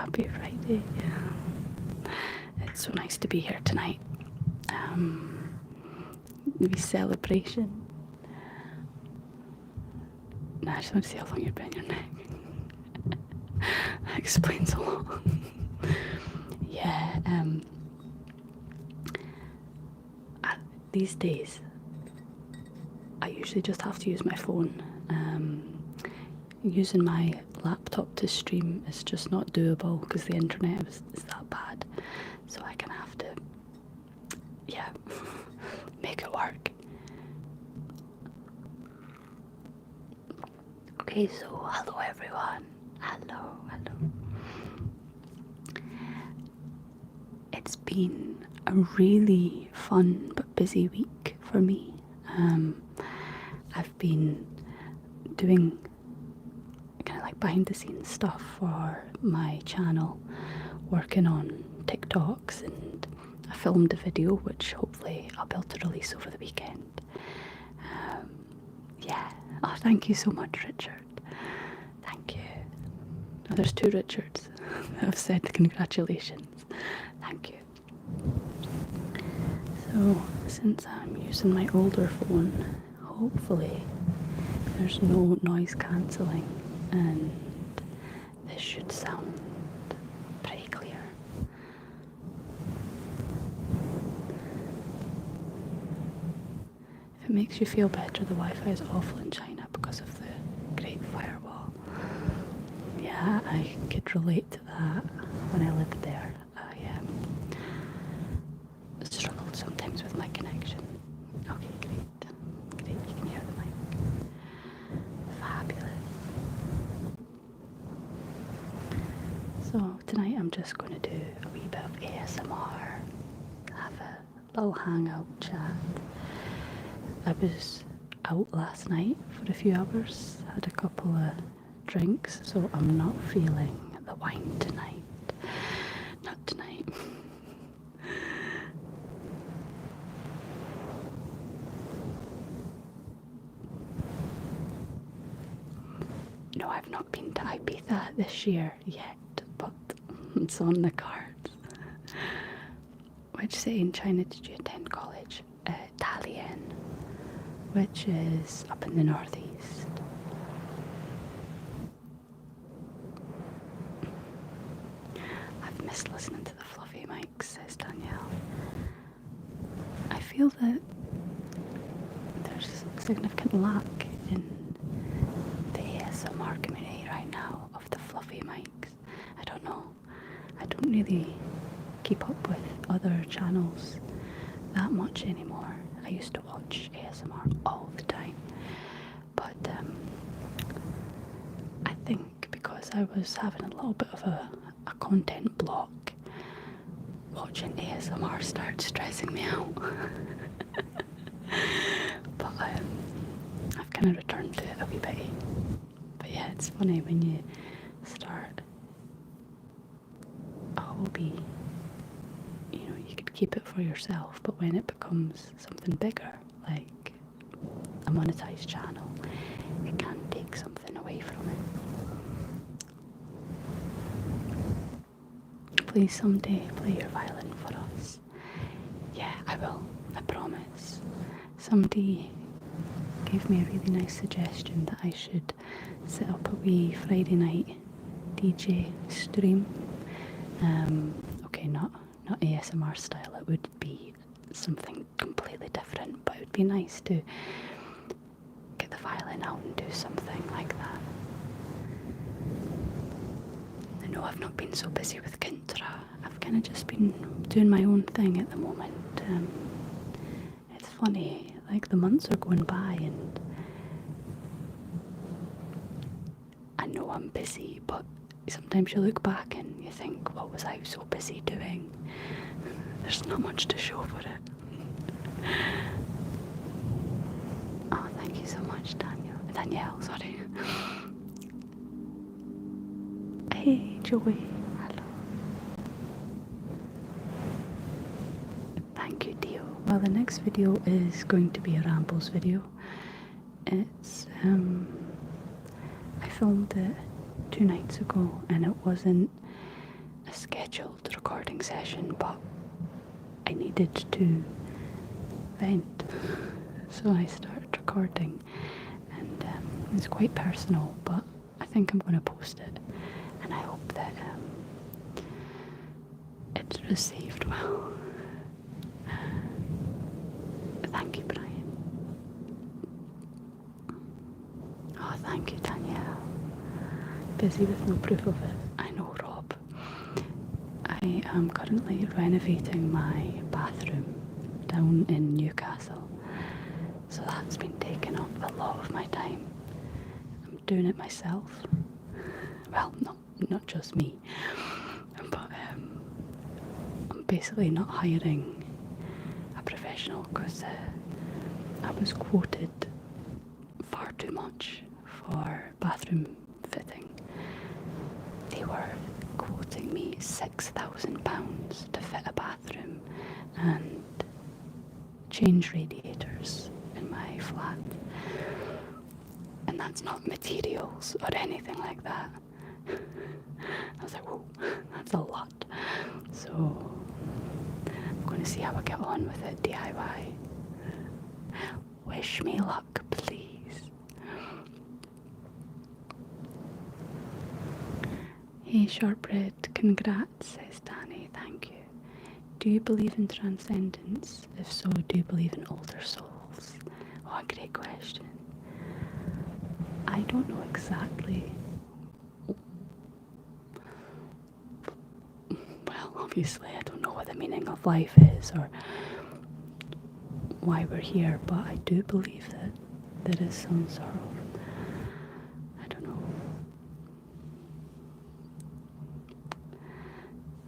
Happy Friday. It's so nice to be here tonight. Maybe celebration. I just want to see how long you've been your neck. That explains a lot. Yeah, these days I usually just have to use my phone. Using my laptop to stream is just not doable because the internet is that bad. So I can have to, yeah, make it work. Okay, so hello everyone. Hello. It's been a really fun but busy week for me. I've been doing kind of like behind the scenes stuff for my channel, working on TikToks, and I filmed a video which hopefully I'll be able to release over the weekend. Yeah. Oh, thank you so much, Richard. Thank you. Oh, there's 2 Richards that have said congratulations. Thank you. So, since I'm using my older phone, hopefully there's no noise cancelling and this should sound pretty clear. If it makes you feel better, the Wi-Fi is awful in China because of the Great Firewall. Yeah, I could relate to that when I lived there. I struggled sometimes with my connection. Okay, great, you can hear the mic. Fabulous. So tonight I'm just going to do a wee bit of ASMR, have a little hangout chat. I was out last night for a few hours, had a couple of drinks, so I'm not feeling the wine tonight. Not tonight. No, I've not been to Ibiza this year yet, but it's on the cards. Which city in China did you attend college? Dalian, which is up in the northeast. I've missed listening to the fluffy mics, says Danielle. I feel that there's a significant lack in the ASMR community right now of the fluffy mics. I don't know. I don't really keep up with other channels that much anymore. I used to watch ASMR all the time, but I think because I was having a little bit of a content block, watching ASMR started stressing me out. But I've kind of returned to it a wee bit. But yeah, it's funny when you start a hobby, you know, you could keep it for yourself, but when it becomes something bigger, like a monetized channel, it can take something away from it. Please someday play your violin for us. Yeah, I will, I promise. Somebody gave me a really nice suggestion that I should set up a wee Friday night DJ stream. Okay, not ASMR style, it would be something completely different, but it would be nice to get the violin out and do something like that. I know I've not been so busy with Kintra. I've kind of just been doing my own thing at the moment. It's funny, like the months are going by and I know I'm busy, but sometimes you look back and you think, what was I so busy doing? There's not much to show for it. Oh, thank you so much, Danielle, sorry. Hey, Joey. Hello. Thank you, Dio. Well, the next video is going to be a rambles video. It's, I filmed it 2 nights ago and it wasn't scheduled recording session, but I needed to vent. So I started recording, and it's quite personal, but I think I'm going to post it, and I hope that it's received well. Thank you, Brian. Oh, thank you, Danielle. Busy with no proof of it. I know, Rob. I am currently renovating my bathroom down in Newcastle, so that's been taking up a lot of my time. I'm doing it myself. Well, not just me, but I'm basically not hiring a professional because I was quoted far too much for bathroom fitting. They were quoting me £6,000 to fit a bathroom and change radiators in my flat. And that's not materials or anything like that. I was like, whoa, that's a lot. So I'm going to see how I get on with it DIY. Wish me luck, please. Hey Shortbread, congrats, says Danny, thank you. Do you believe in transcendence? If so, do you believe in older souls? Oh, a great question. I don't know exactly. Well, obviously I don't know what the meaning of life is or why we're here, but I do believe that there is some sort of, I don't know.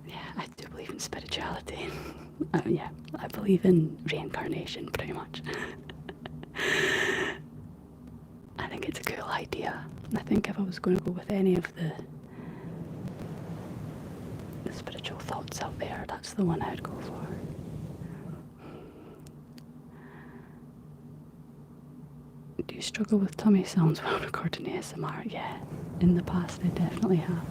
Yeah, I do believe in spirituality. Yeah, I believe in reincarnation pretty much. I think it's a cool idea. I think if I was going to go with any of the spiritual thoughts out there, that's the one I'd go for. Do you struggle with tummy sounds while recording ASMR? Yeah, in the past I definitely have.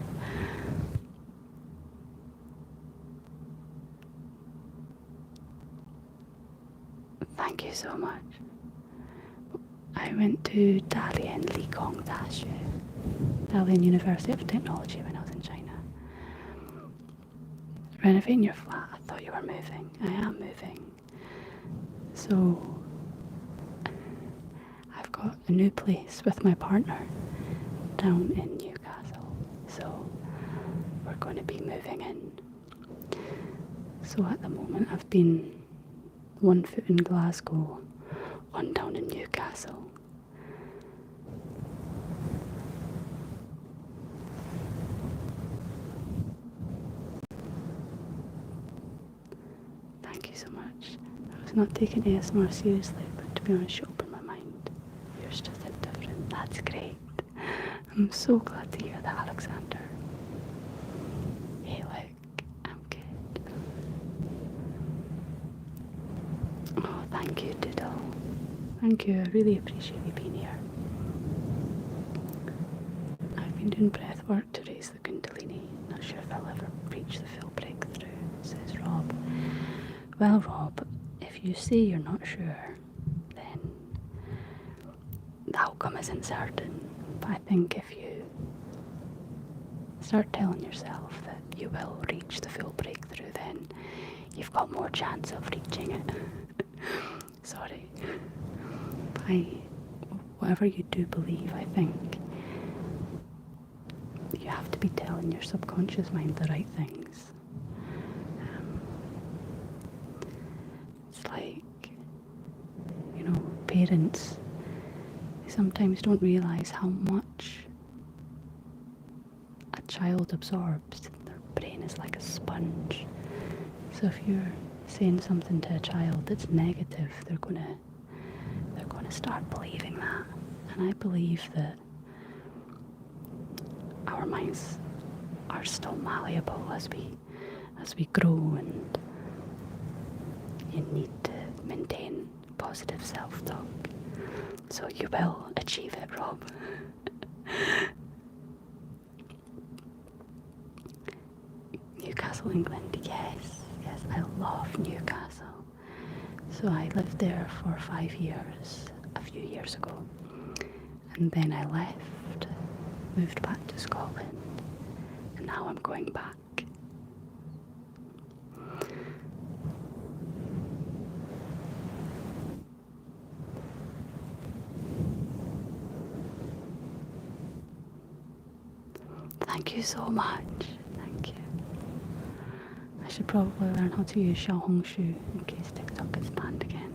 Thank you so much. I went to Dalian Likong Dashi, Dalian University of Technology when I was in China. Renovating your flat, I thought you were moving. I am moving. So I've got a new place with my partner down in Newcastle. So we're going to be moving in. So at the moment I've been 1 foot in Glasgow, 1 down in Newcastle. Thank you so much. I was not taking ASMR seriously, but to be honest, you opened my mind. You're just a bit different. That's great. I'm so glad to hear that, Alexander. Hey, look, I'm good. Oh, thank you, Doodle. Thank you, I really appreciate you being here. I've been doing breath work to raise the Kundalini. Not sure if I'll ever reach the full breakthrough, says Rob. Well, Rob, if you say you're not sure, then the outcome isn't certain. But I think if you start telling yourself that you will reach the full breakthrough, then you've got more chance of reaching it. Sorry. Whatever you do believe, I think you have to be telling your subconscious mind the right things. It's like, parents, they sometimes don't realise how much a child absorbs. Their brain is like a sponge. So if you're saying something to a child that's negative, they're gonna start believing that. And I believe that our minds are still malleable as we grow, and you need to maintain positive self-talk. So you will achieve it, Rob. You Newcastle, England. Yes, I love Newcastle. So I lived there for 5 years, a few years ago. And then I left, moved back to Scotland, and now I'm going back. Thank you so much. Thank you. I should probably learn how to use Xiaohongshu in case TikTok gets banned again.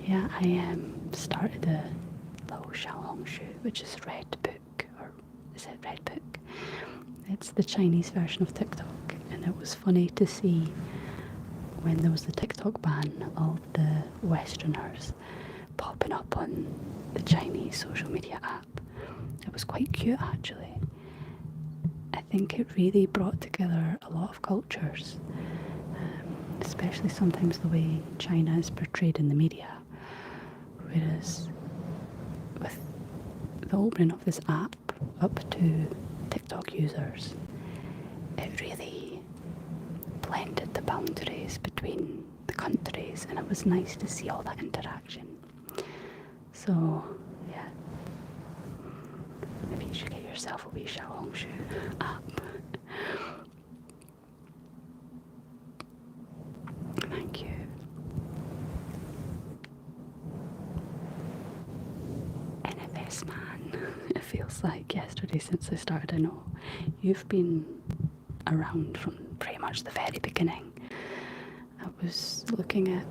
Yeah, I started a little Xiaohongshu, which is Redbook, or is it Redbook? It's the Chinese version of TikTok, and it was funny to see when there was the TikTok ban, all the Westerners popping up on the Chinese social media app. It was quite cute actually. I think it really brought together a lot of cultures, especially sometimes the way China is portrayed in the media. Whereas with the opening of this app up to TikTok users, it really blended the boundaries between the countries, and it was nice to see all that interaction. So, yeah. Maybe you should get yourself a wee Xiaohongshu app. Thank you. NFS man. It feels like yesterday since I started. I know you've been around from pretty much the very beginning. I was looking at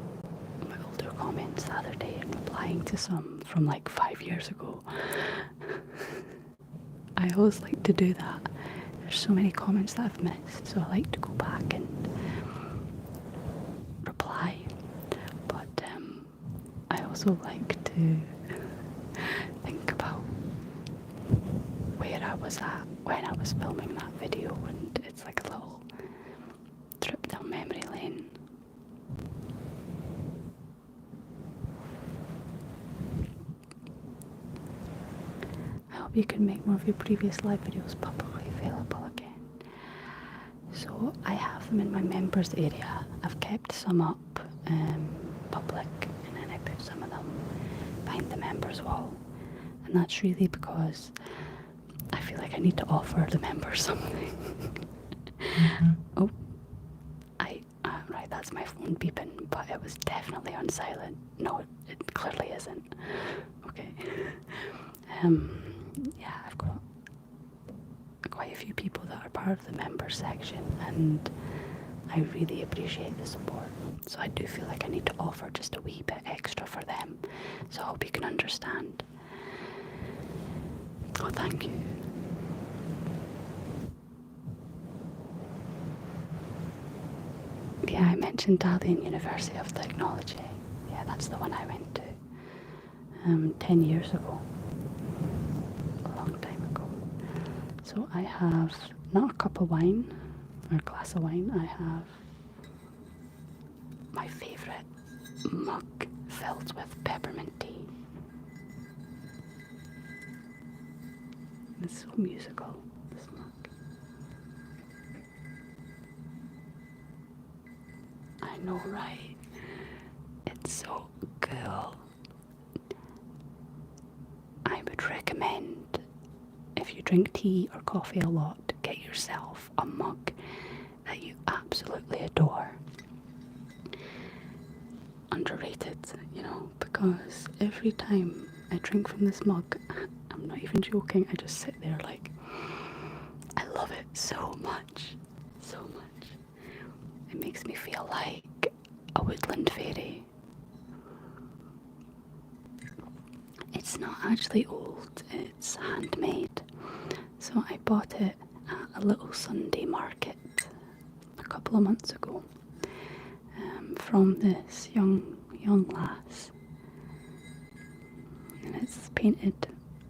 my older comments the other day and replying to some from like 5 years ago. I always like to do that. There's so many comments that I've missed, so I like to go back and reply. But I also like to think about where I was at when I was filming that video, and it's like a little trip down memory lane. I hope you can make more of your previous live videos publicly available again. So I have them in my members area. I've kept some up public, and then I put some of them behind the members wall. And that's really because I feel like I need to offer the members something. Oh, right, that's my phone beeping, but it was definitely on silent. No, it clearly isn't. Okay. Yeah, I've got quite a few people that are part of the member section, and I really appreciate the support. So I do feel like I need to offer just a wee bit extra for them. So I hope you can understand. Oh, thank you. Yeah, I mentioned Dalian University of Technology. Yeah, that's the one I went to 10 years ago. A long time ago. So I have not a cup of wine or a glass of wine. I have my favourite mug filled with peppermint tea. It's so musical, this mug. I know, right? It's so cool. I would recommend, if you drink tea or coffee a lot, get yourself a mug that you absolutely adore. Underrated, you know, because every time I drink from this mug, I'm not even joking, I just sit there like, I love it so much, so much. It makes me feel like a woodland fairy. It's not actually old, it's handmade. So I bought it at a little Sunday market a couple of months ago from this young lass. And it's painted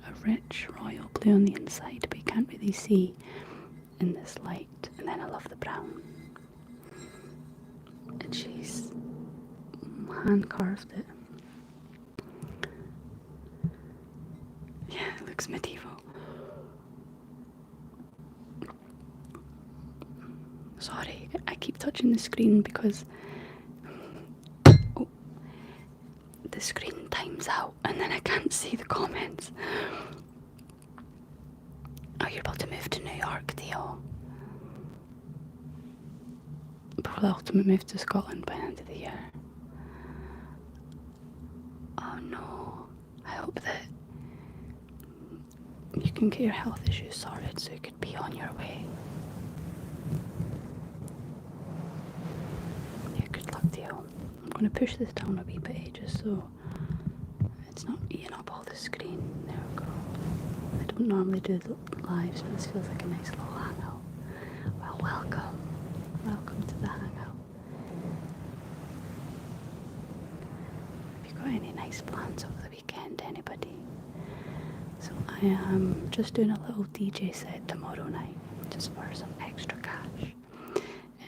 a rich royal blue on the inside, but you can't really see in this light. And then I love the brown. And she's hand carved it. Yeah, it looks medieval. Sorry, I keep touching the screen because the screen times out and then I can't see the comments. Oh, you're about to move to New York, Theo. Before the ultimate move to Scotland by the end of the year. Oh no. I hope that you can get your health issues sorted so you could be on your way. Yeah, good luck, Theo. I'm going to push this down a wee bit just so it's not eating up all the screen. There we go. I don't normally do the lives, but this feels like a nice little hangout. Well, welcome. Welcome to the hangout. Have you got any nice plans over the weekend, anybody? So I am just doing a little DJ set tomorrow night, just for some extra cash.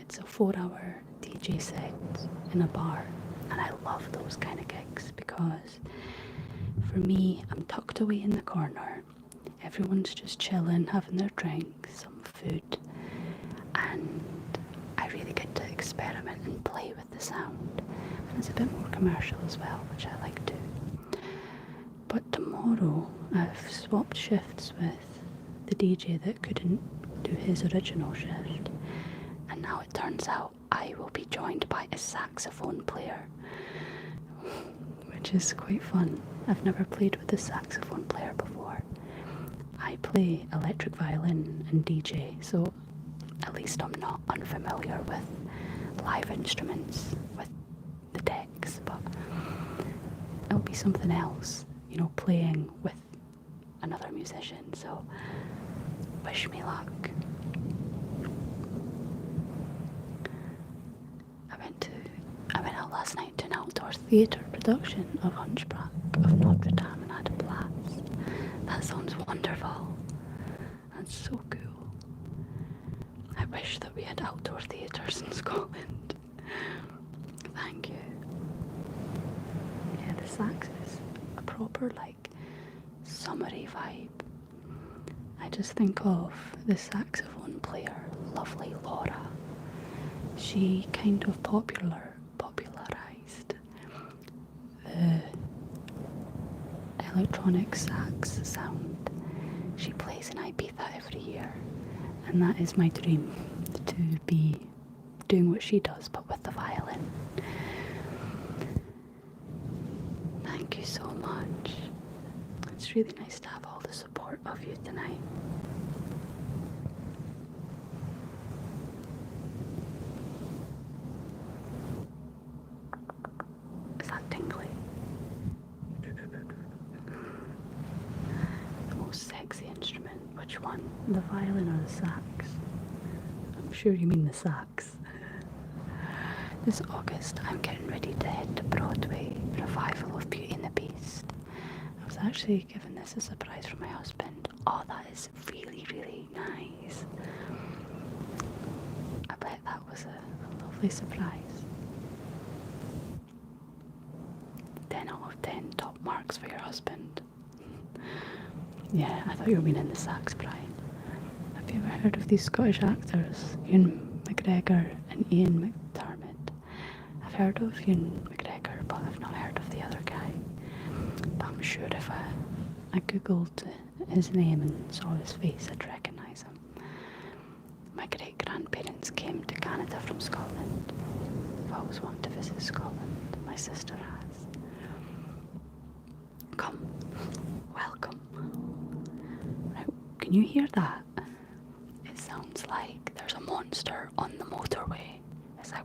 It's a 4-hour DJ set in a bar, and I love those kind of gigs because for me, I'm tucked away in the corner. Everyone's just chilling, having their drink, some food, and I really get to experiment and play with the sound. And it's a bit more commercial as well, which I like too. But tomorrow, I've swapped shifts with the DJ that couldn't do his original shift, and now it turns out I will be joined by a saxophone player, which is quite fun. I've never played with a saxophone player before. I play electric violin and DJ, so at least I'm not unfamiliar with live instruments, with the decks, but it'll be something else, you know, playing with another musician, so wish me luck. I went out last night to an outdoor theatre production of Hunchback of Notre Dame and had a blast. That sounds wonderful. That's so cool. I wish that we had outdoor theatres in Scotland. Thank you. Yeah, the sax is a proper, like, summery vibe. I just think of the saxophone player, lovely Laura. She kind of popularised the electronic sax sound. She plays in Ibiza every year, and that is my dream, to be doing what she does but with the violin. Thank you so much. It's really nice to have all the support of you tonight. Is that tingly? The most sexy instrument. Which one? The violin or the sax? I'm sure you mean the sax. This August, I'm getting ready to head to Broadway revival of Beauty and the Beast. I was actually given this as a surprise from my husband. Oh, that is really, really nice. I bet that was a lovely surprise. 10 out of 10 top marks for your husband. Yeah, I thought you were meaning the sax, Brian. Have you ever heard of these Scottish actors, Ewan McGregor and Ian McDermott? I've heard of Ewan McGregor, but I've not heard of the other guy. But I'm sure if I googled his name and saw his face, I'd recognise him. My great-grandparents came to Canada from Scotland. I've always wanted to visit Scotland. My sister has. Come, welcome. Right, can you hear that? It sounds like there's a monster on the motorway. It's like...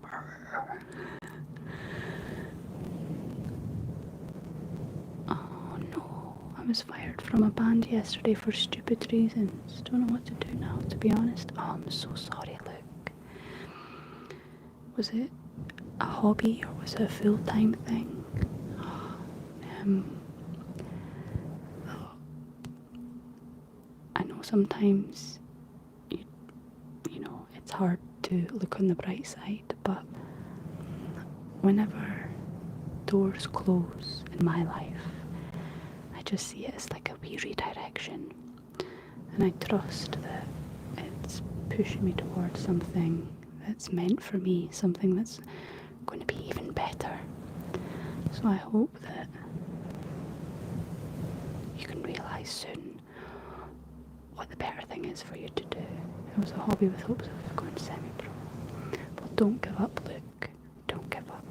Oh no, I was fired from a band yesterday for stupid reasons. Don't know what to do now, to be honest. Oh, I'm so sorry, Luke. Was it a hobby or was it a full-time thing? I know sometimes you know it's hard to look on the bright side, but whenever doors close in my life, I just see it as like a wee redirection, and I trust that it's pushing me towards something that's meant for me, something that's going to be even better. So I hope that you can realise soon what the better thing is for you to do. It was a hobby with hopes of going semi-pro. But don't give up, Luke. Don't give up.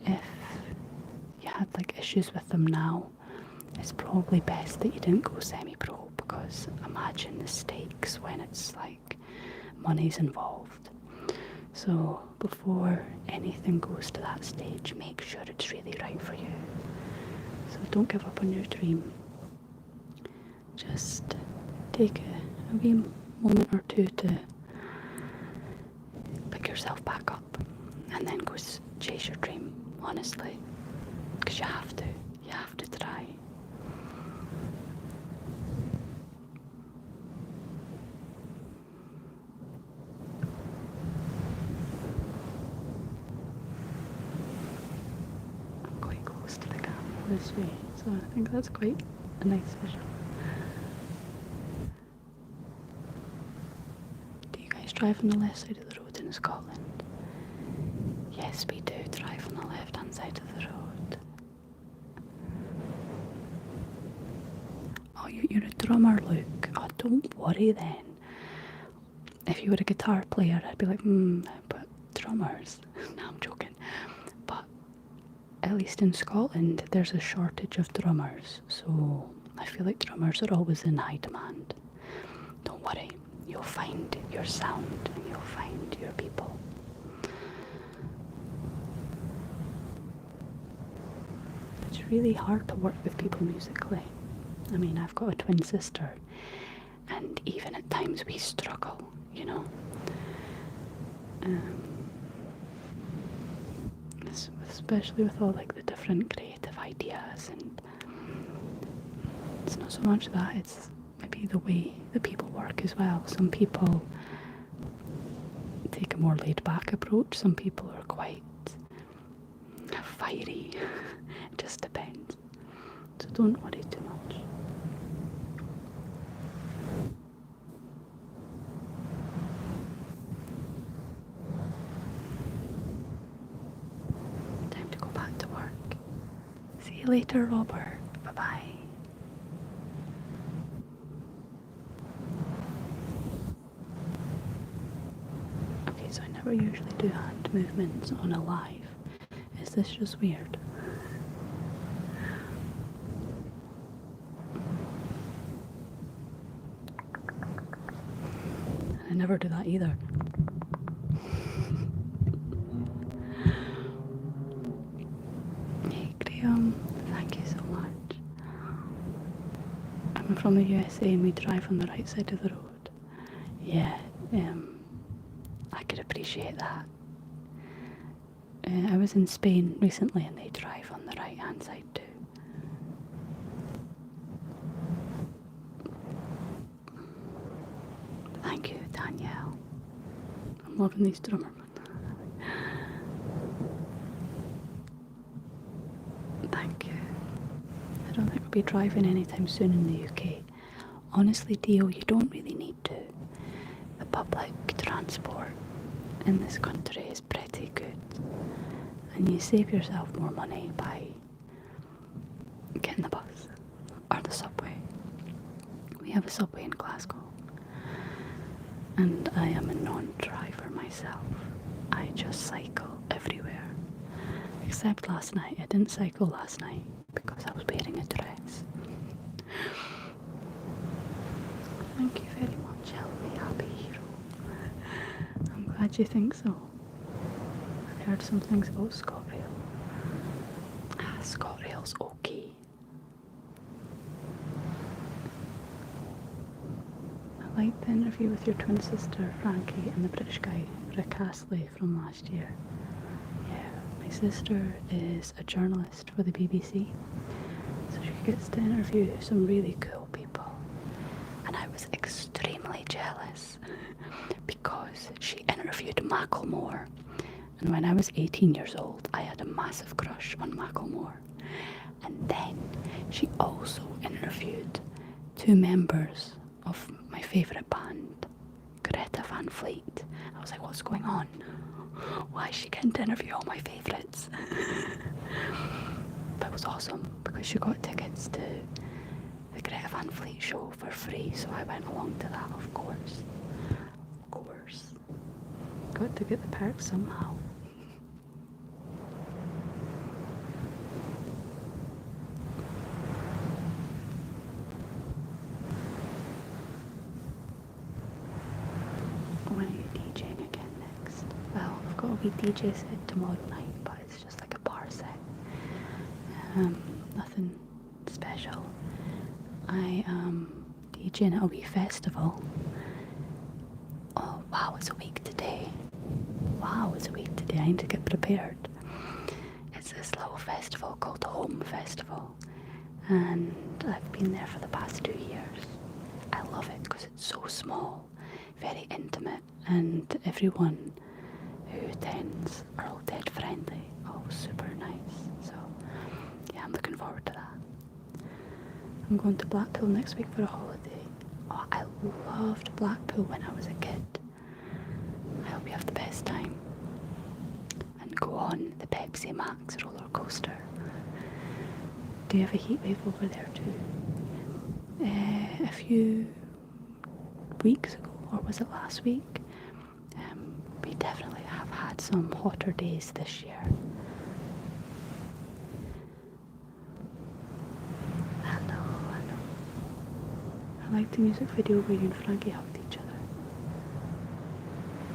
If you had like issues with them now, it's probably best that you didn't go semi-pro, because imagine the stakes when it's like money's involved. So before anything goes to that stage, make sure it's really right for you. So don't give up on your dream. Just take a wee moment or two to pick yourself back up and then go chase your dream, honestly. Because you have to try. I'm quite close to the camera this way, so I think that's quite a nice visual. Do you guys drive on the left side of the road in Scotland? Yes, we do drive on the left hand side of the road. Oh, you're a drummer, Luke. Oh, don't worry then. If you were a guitar player, I'd be like, but drummers? No, I'm joking. But at least in Scotland, there's a shortage of drummers, so I feel like drummers are always in high demand. Don't worry, you'll find your sound and you'll find your people. It's really hard to work with people musically. I mean, I've got a twin sister, and even at times we struggle, you know. Especially with all like the different creative ideas, and it's not so much that, it's maybe the way that people work as well. Some people take a more laid back approach, some people are quite fiery. It just depends. So don't worry too much. Time to go back to work. See you later, Robert. Bye-bye. Okay, so I never usually do hand movements on a live. Is this just weird? I never do that either. Hey Graham, thank you so much. I'm from the USA and we drive on the right side of the road. Yeah, I could appreciate that. I was in Spain recently and they drive on the right hand side too. Thank you, Danielle. I'm loving these drummer. Thank you. I don't think we'll be driving anytime soon in the UK. Honestly, Dio, you don't really need to. The public transport in this country is pretty good. And you save yourself more money by getting the bus or the subway. We have a subway in Glasgow. And I am a non-driver myself. I just cycle everywhere. Except last night. I didn't cycle last night because I was wearing a dress. Thank you very much, Helmy, happy hero. I'm glad you think so. I've heard some things about ScotRail. ScotRail's okay. I liked the interview with your twin sister, Frankie, and the British guy, Rick Astley, from last year. Yeah, my sister is a journalist for the BBC, so she gets to interview some really cool people. And I was extremely jealous because she interviewed Macklemore. And when I was 18 years old, I had a massive crush on Macklemore. And then she also interviewed two members of my favourite band, Greta Van Fleet. I was like, what's going on? Why is she getting to interview all my favourites? But it was awesome because she got tickets to the Greta Van Fleet show for free, so I went along to that, of course. Of course. Got to get the perks somehow. When are you DJing again next? Well, I've got a wee DJ set tomorrow night, but it's just like a bar set. Nothing special. I am DJing at a wee festival. Oh wow, it's a week today. Wow, it's a week today. I need to get prepared. It's this little festival called the Home Festival, and I've been there for the past 2 years. I love it because it's so small, very intimate, and everyone who attends are all dead friendly, all super nice. So yeah, I'm looking forward to that. I'm going to Blackpool next week for a holiday. Oh, I loved Blackpool when I was a kid. I hope you have the best time. And go on the Pepsi Max roller coaster. Do you have a heat wave over there too? A few weeks ago, or was it last week? We definitely have had some hotter days this year. I know. I like the music video where you and Frankie hugged each other.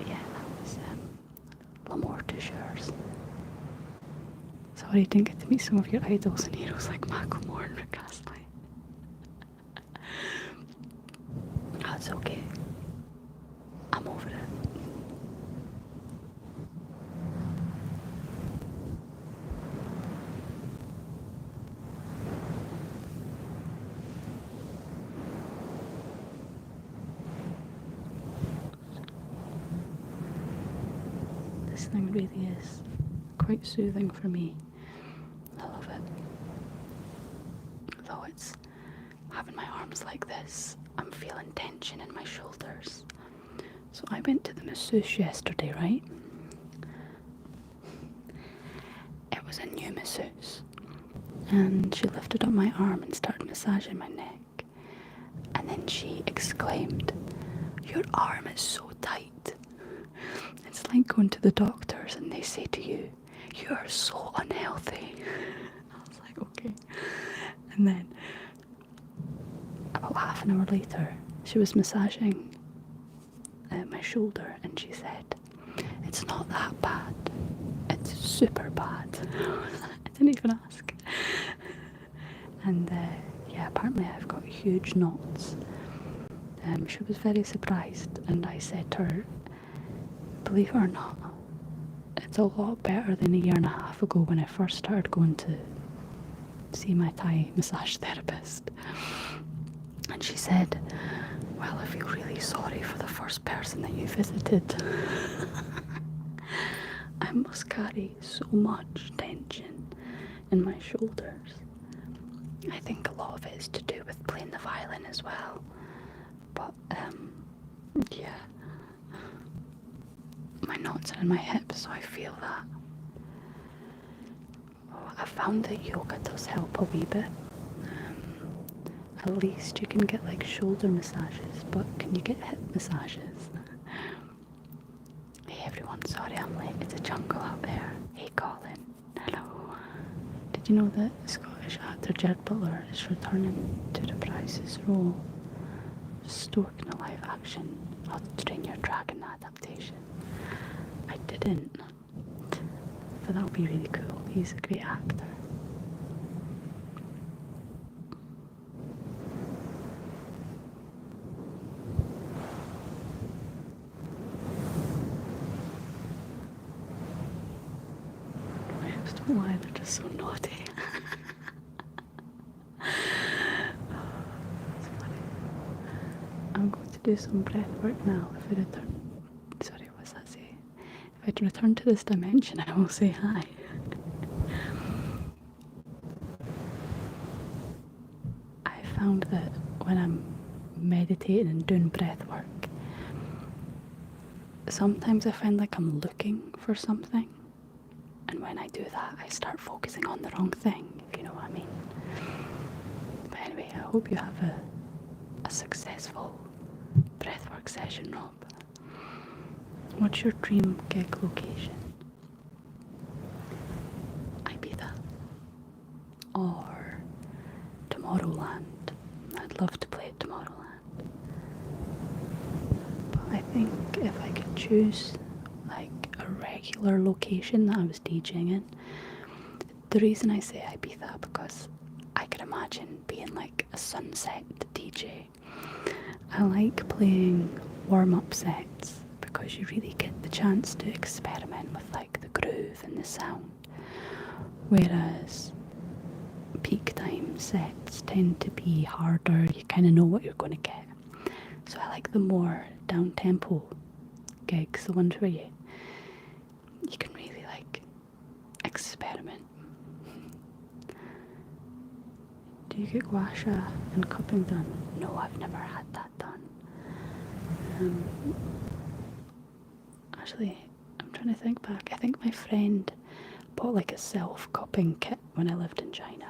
Yeah, that was L'amour toujours. Sorry, I didn't get to meet some of your idols and heroes like Macklemore and Rick Astley. That's okay. I'm over it. This thing really is quite soothing for me. I love it. Though it's having my arms like this, I'm feeling tension in my shoulders. So I went to the masseuse yesterday, right? It was a new masseuse. And she lifted up my arm and started massaging my neck. And then she exclaimed, "Your arm is so tight." It's like going to the doctors and they say to you, "You are so unhealthy." I was like, okay. And then about half an hour later, she was massaging my shoulder and she said, "It's not that bad. It's super bad." I didn't even ask. And yeah, apparently I've got huge knots. She was very surprised, and I said to her, "Believe it or not, it's a lot better than a year and a half ago when I first started going to see my Thai massage therapist." And she said, "Well, I feel really sorry for the first person that you visited." I must carry so much tension in my shoulders. I think a lot of it is to do with playing the violin as well. But, yeah. My knots are in my hips, so I feel that. Oh, I found that yoga does help a wee bit. At least you can get like shoulder massages, but can you get hip massages? Hey everyone, sorry I'm late. It's a jungle out there. Hey Colin. Hello. Did you know that Scottish actor Gerard Butler is returning to reprise his role as Stork in a live action How to Train Your Dragon adaptation? I didn't, but that would be really cool. He's a great actor. My hips don't lie, they're just so naughty. It's funny. I'm going to do some breath work now. If I return, sorry, what's that say? If I return to this dimension, I will say hi. I found that when I'm meditating and doing breath work, sometimes I find like I'm looking for something, and when I do that, I start focusing on the wrong thing, if you know what I mean. But anyway, I hope you have a successful breathwork session, Rob. What's your dream gig location? Ibiza or Tomorrowland? I'd love to play at Tomorrowland. But I think if I could choose like a regular location that I was DJing in, the reason I say Ibiza because I could imagine being like a sunset DJ. I like playing warm-up sets because you really get the chance to experiment with like the groove and the sound, whereas peak time sets tend to be harder. You kind of know what you're going to get. So I like the more down-tempo gigs, the ones where you can really like experiment. Do you get gua sha and cupping done? No, I've never had that done. Actually, I'm trying to think back. I think my friend bought like a self-cupping kit when I lived in China.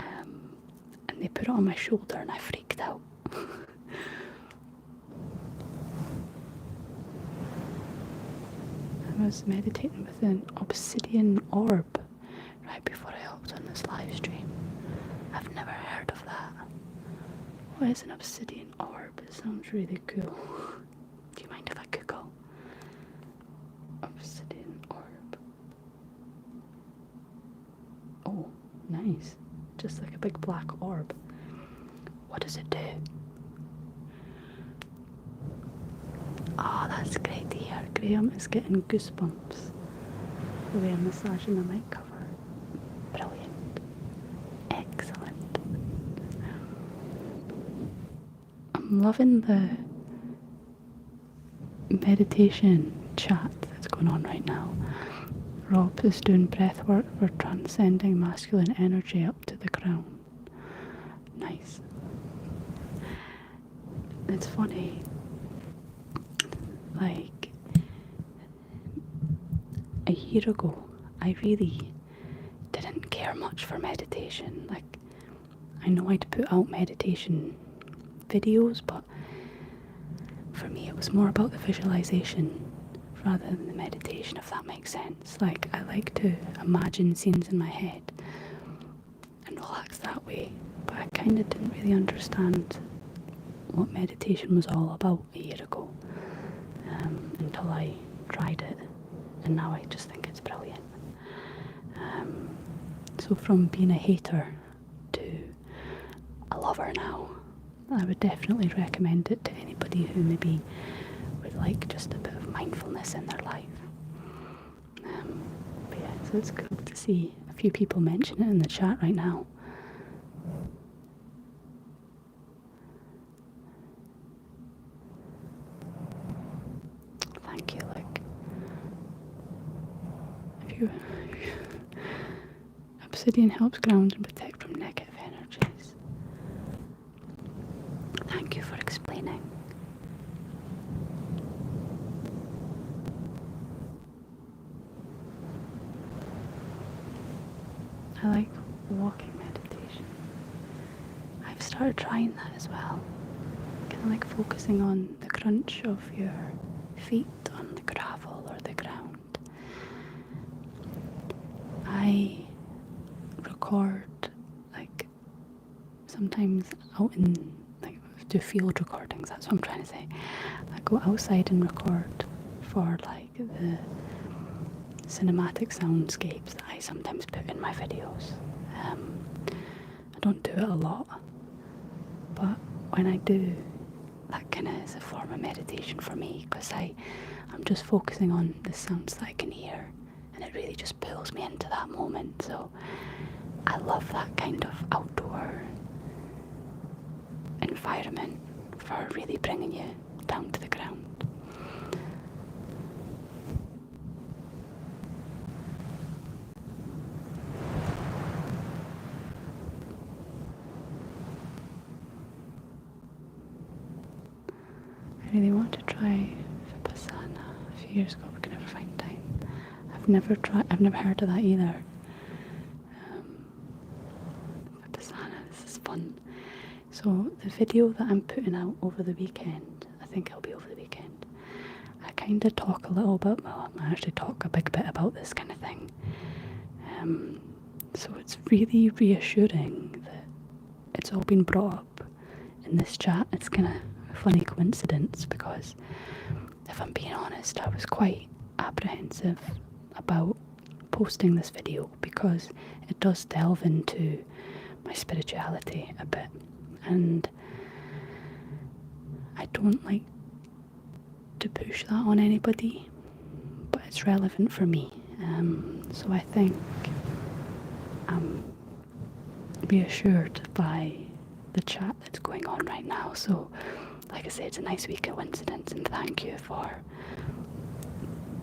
And they put it on my shoulder and I freaked out. I was meditating with an obsidian orb right before I hopped on this live stream. I've never heard of that. What is an obsidian orb? It sounds really cool. Do you mind if I Google? Obsidian orb. Oh, nice. Just like a big black orb. What does it do? Oh, that's great to hear. Graham is getting goosebumps the way I'm massaging the mic cover. Brilliant. Excellent. I'm loving the meditation chat that's going on right now. Rob is doing breath work for transcending masculine energy up to the crown. Nice. It's funny, like a year ago I really didn't care much for meditation. Like, I know I'd put out meditation videos, but for me it was more about the visualization rather than the meditation, if that makes sense. Like, I like to imagine scenes in my head and relax that way, but I kind of didn't really understand what meditation was all about a year ago, until I tried it, and now I just think it's brilliant. So from being a hater to a lover now, I would definitely recommend it to anybody who maybe would like just a bit of mindfulness in their life. But yeah, so it's cool to see a few people mention it in the chat right now. Thank you. Like, if you obsidian helps ground and protect from negative energies. Thank you for explaining. I like walking meditation. I've started trying that as well. Kind of like focusing on the crunch of your feet on the gravel or the ground. I record like sometimes out in, like, do field recordings, that's what I'm trying to say. I go outside and record for like the cinematic soundscapes that I sometimes put in my videos. I don't do it a lot, but when I do, that kind of is a form of meditation for me, because I'm just focusing on the sounds that I can hear, and it really just pulls me into that moment. So I love that kind of outdoor environment for really bringing you down to the ground. I really want to try years ago we could never find time. I've never heard of that either. Vipassana, this is fun. So the video that I'm putting out over the weekend, I think it'll be over the weekend, I kind of talk a little bit, well, I actually talk a big bit about this kind of thing. So it's really reassuring that it's all been brought up in this chat. It's kind of a funny coincidence because, if I'm being honest, I was quite apprehensive about posting this video because it does delve into my spirituality a bit, and I don't like to push that on anybody, but it's relevant for me. So I think I'm reassured by the chat that's going on right now. So like I say, it's a nice wee coincidence, and thank you for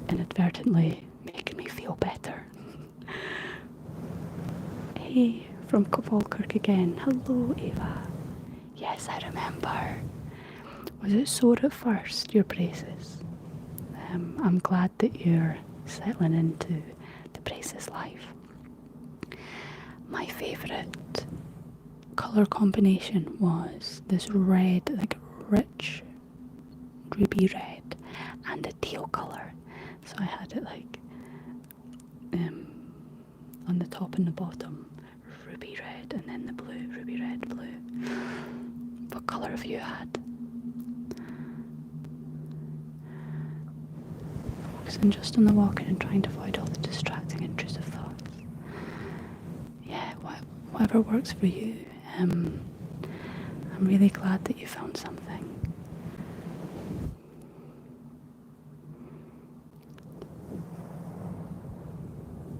inadvertently making me feel better. Hey, from Falkirk again. Hello, Eva. Yes, I remember. Was it sore at first, your braces? I'm glad that you're settling into the braces life. My favourite colour combination was this red, like rich ruby red, and a teal colour. So I had it like on the top and the bottom, ruby red, and then the blue, ruby red, blue. What colour have you had? Focusing just on the walking and trying to avoid all the distracting, intrusive thoughts. Yeah, whatever works for you. I'm really glad that you found something.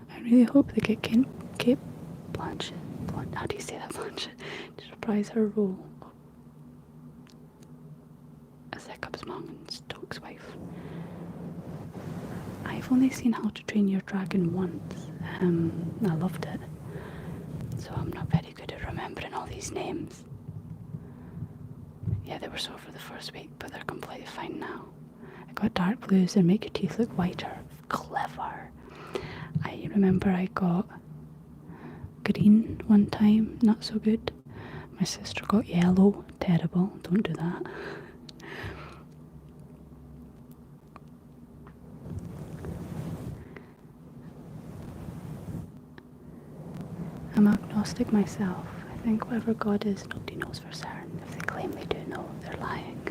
I really hope they get Kate Blanchett. How do you say that, Blanchett? To reprise her role as Hiccup's mum and Stokes' wife. I've only seen How to Train Your Dragon once. I loved it. So I'm not very good at remembering all these names. Yeah, they were sore for the first week, but they're completely fine now. I got dark blues that make your teeth look whiter. Clever. I remember I got green one time, not so good. My sister got yellow, terrible, don't do that. I'm agnostic myself. I think whatever God is, nobody knows for certain. If they claim they do know, they're lying.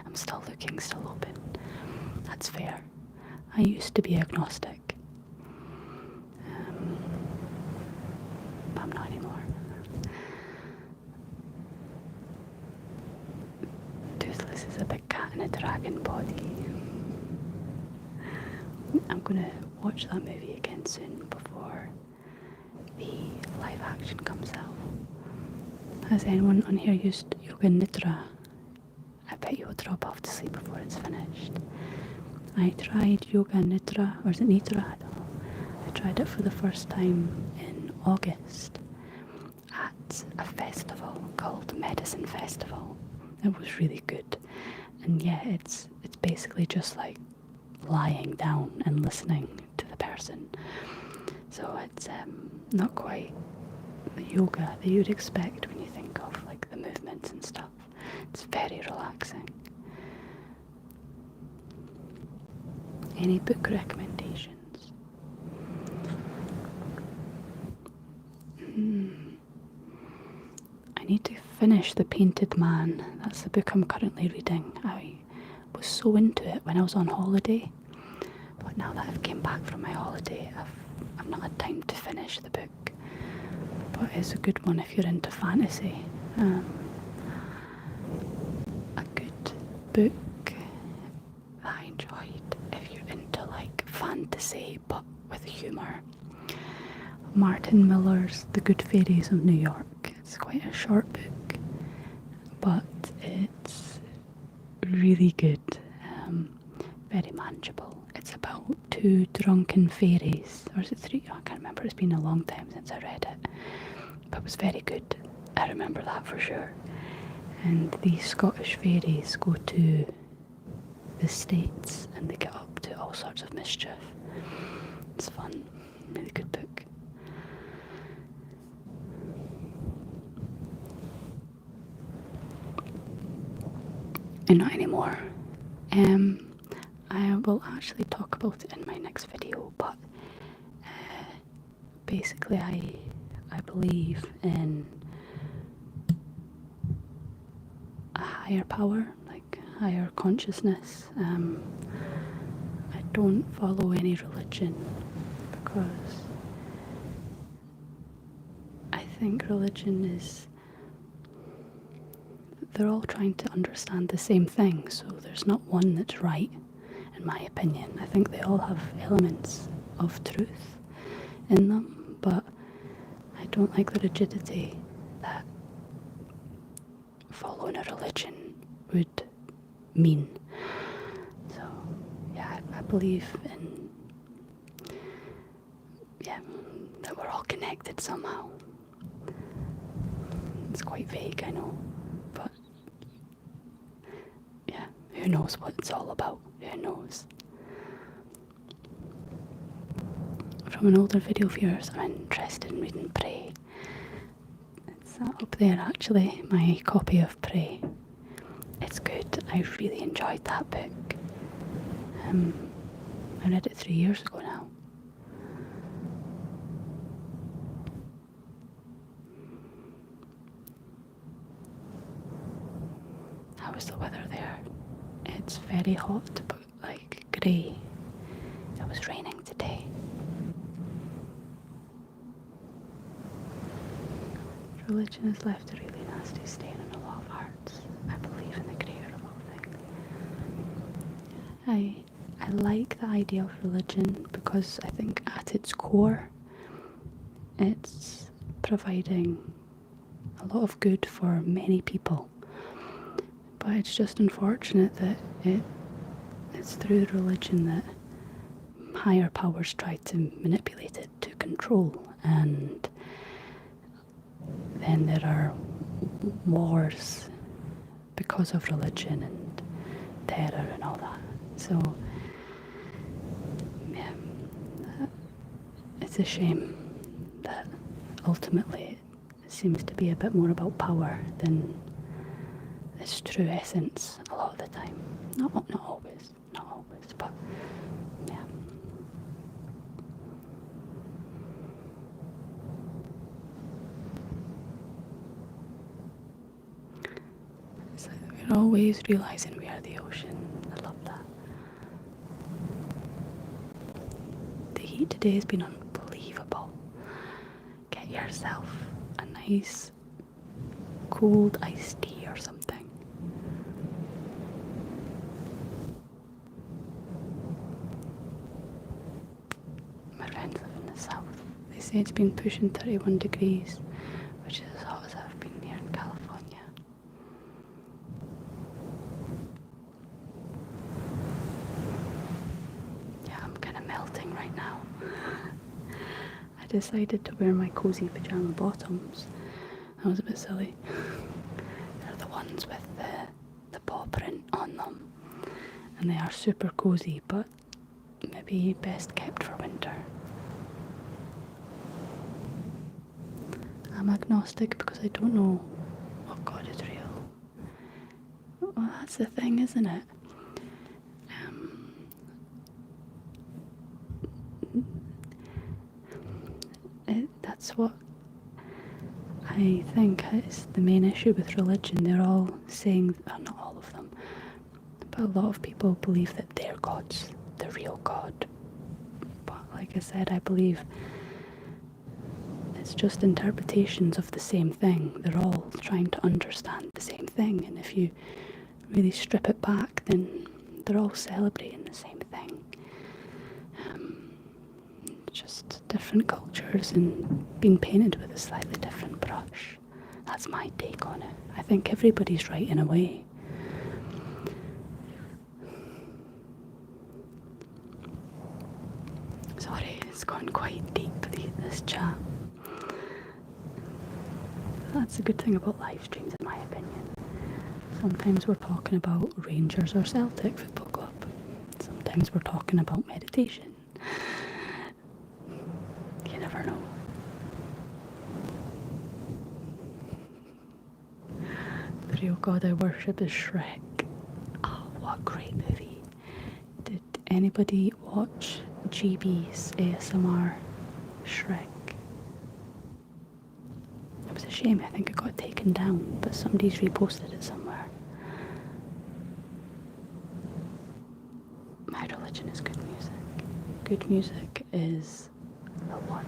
I'm still looking, still open. That's fair. I used to be agnostic. But I'm not anymore. Toothless is a big cat in a dragon body. I'm gonna watch that movie again soon before the live action comes out. Has anyone on here used Yoga Nidra? I bet you'll drop off to sleep before it's finished. I tried Yoga Nidra, or is it Nidra? I don't know. I tried it for the first time in August at a festival called Medicine Festival. It was really good. And yeah, it's basically just like lying down and listening to the person. So it's not quite the yoga that you'd expect when you think of like the movements and stuff. It's very relaxing. Any book recommendations? I need to finish The Painted Man. That's the book I'm currently reading. I was so into it when I was on holiday, but now that I've came back from my holiday, I've not had time to finish the book. But it's a good one if you're into fantasy. A good book that I enjoyed if you're into like fantasy but with humour. Martin Miller's The Good Fairies of New York. It's quite a short book, but it's really good. Very manageable. It's about two drunken fairies, or is it three? I can't remember. It's been a long time since I read it, but it was very good. I remember that for sure. And these Scottish fairies go to the States, and they get up to all sorts of mischief. It's fun. Really good book. And not anymore. I will actually talk about it in my next video, but basically I believe in a higher power, like higher consciousness. I don't follow any religion because I think religion is, they're all trying to understand the same thing, so there's not one that's right, in my opinion. I think they all have elements of truth in them, but I don't like the rigidity that following a religion would mean. So, yeah, I believe in, that we're all connected somehow. It's quite vague, I know, but yeah, who knows what it's all about? Who knows? From an older video of yours, I'm interested in reading Prey. It's up there actually, my copy of Prey. It's good. I really enjoyed that book. I read it 3 years ago now. How is the weather there? It's very hot, but like grey. It was raining today. Religion has left a really nasty stain on a lot of hearts. I believe in the creator of all things. I like the idea of religion because I think at its core it's providing a lot of good for many people. But it's just unfortunate that it's through religion that higher powers try to manipulate it to control, and then there are wars because of religion and terror and all that. So, yeah, it's a shame that ultimately it seems to be a bit more about power than its true essence a lot of the time. Not always, but yeah. So we're always realising we are the ocean. I love that. The heat today has been unbelievable. Get yourself a nice cold iced tea or something. My friends live in the south. They say it's been pushing 31 degrees, which is as hot as I've been here in California. Yeah, I'm kind of melting right now. I decided to wear my cozy pajama bottoms. That was a bit silly. They're the ones with the paw print on them, and they are super cozy, but maybe best kept for winter. I'm agnostic because I don't know what God is real. Well, that's the thing, isn't it? That's what I think is the main issue with religion. They're all saying, not all of them, but a lot of people believe that they're God's, the real God. But like I said, I believe it's just interpretations of the same thing. They're all trying to understand the same thing, and if you really strip it back, then they're all celebrating the same thing. Just different cultures and being painted with a slightly different brush. That's my take on it. I think everybody's right in a way. Sorry, it's gone quite deep, this chat. That's a good thing about live streams, in my opinion. Sometimes we're talking about Rangers or Celtic football club. sometimes we're talking about meditation. You never know. The real god I worship is Shrek. Oh, what a great movie. Did anybody watch GB's ASMR Shrek? It was a shame, I think it got taken down, but somebody's reposted it somewhere. My religion is good music. Good music is the one.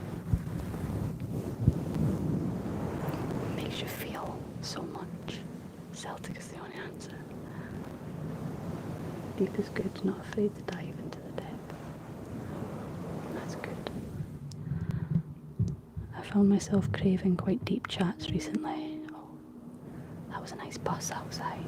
It makes you feel so much. Celtic is the only answer. Deep is good, not afraid to dive into the depth. That's good. I found myself craving quite deep chats recently. Oh, that was a nice bus outside.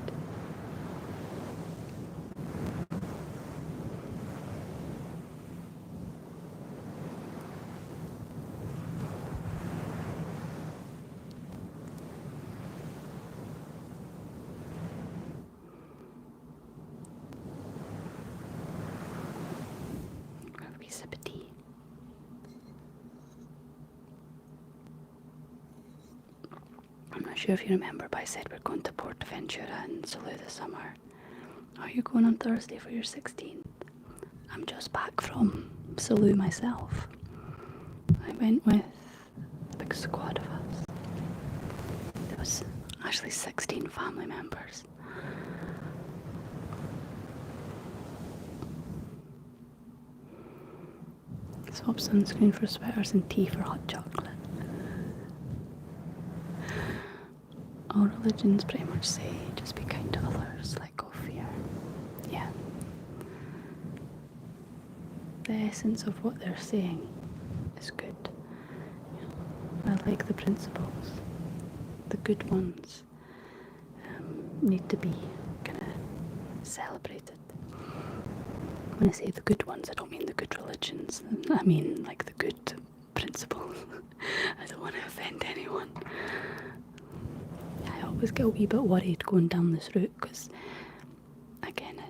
A wee sip of tea. I'm not sure if you remember, but I said we're going to Portaventura and Salou this summer. Are you going on Thursday for your 16th? I'm just back from Salou myself. I went with a big squad of us. There was actually 16 family members. Swap sunscreen for sweaters and tea for hot chocolate. All religions pretty much say just be kind to others, let go of fear. Yeah. The essence of what they're saying is good. I like the principles. The good ones need to be kind of celebrated. When I say the good ones, I don't mean the good religions. I mean like the good principles. I don't want to offend anyone. I always get a wee bit worried going down this route because, again,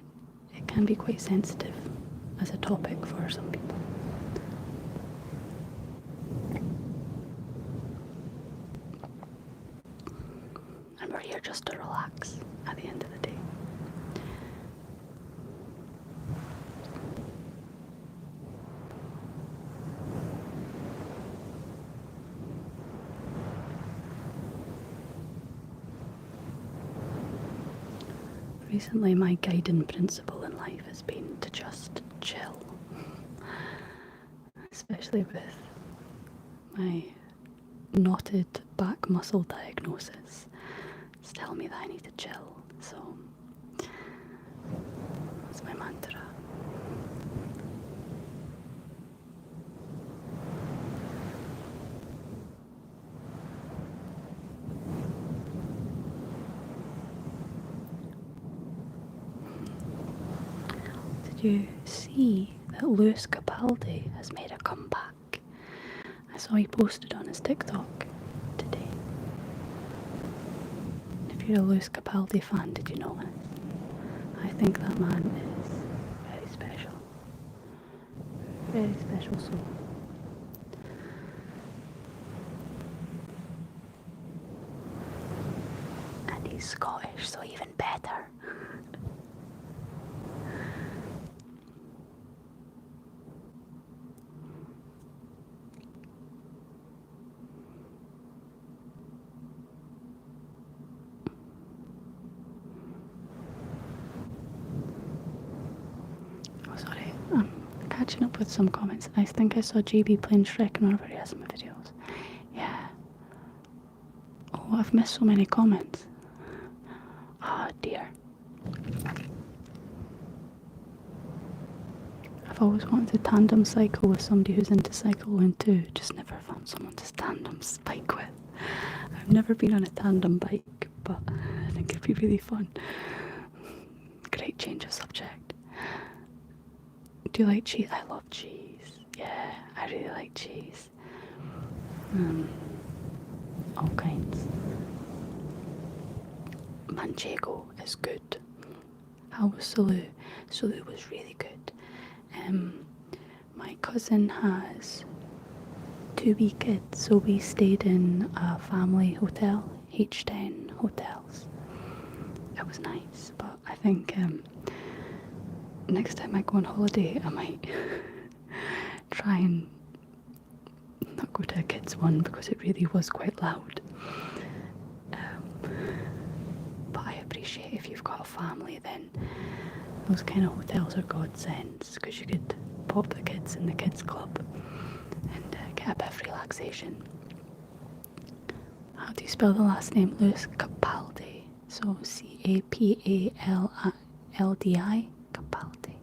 it can be quite sensitive as a topic for some people. And we're here just to relax at the end of the day. Recently, my guiding principle in life has been to just chill. Especially with my knotted back muscle diagnosis. It's telling me that I need to chill. So, that's my mantra. Did you see that Lewis Capaldi has made a comeback? I saw he posted on his TikTok today. If you're a Lewis Capaldi fan, did you know it? I think that man is very special. Very special soul. And he's Scottish, so even better. Oh, sorry, I'm catching up with some comments. I think I saw JB playing Shrek in one of her ASMR videos. Yeah. Oh, I've missed so many comments. Oh dear. I've always wanted to tandem cycle with somebody who's into cycling too. Just never found someone to tandem bike with. I've never been on a tandem bike, but I think it'd be really fun. Great change of subject. Do you like cheese? I love cheese. Yeah, I really like cheese. All kinds. Manchego is good. How was Salou? Salou was really good. My cousin has 2 wee kids, so we stayed in a family hotel, H10 hotels. It was nice, but I think next time I go on holiday I might try and not go to a kids one because it really was quite loud. But I appreciate if you've got a family, then those kind of hotels are godsends because you could pop the kids in the kids club and get a bit of relaxation. How do you spell the last name? Lewis Capaldi. So Capaldi. Capaldi.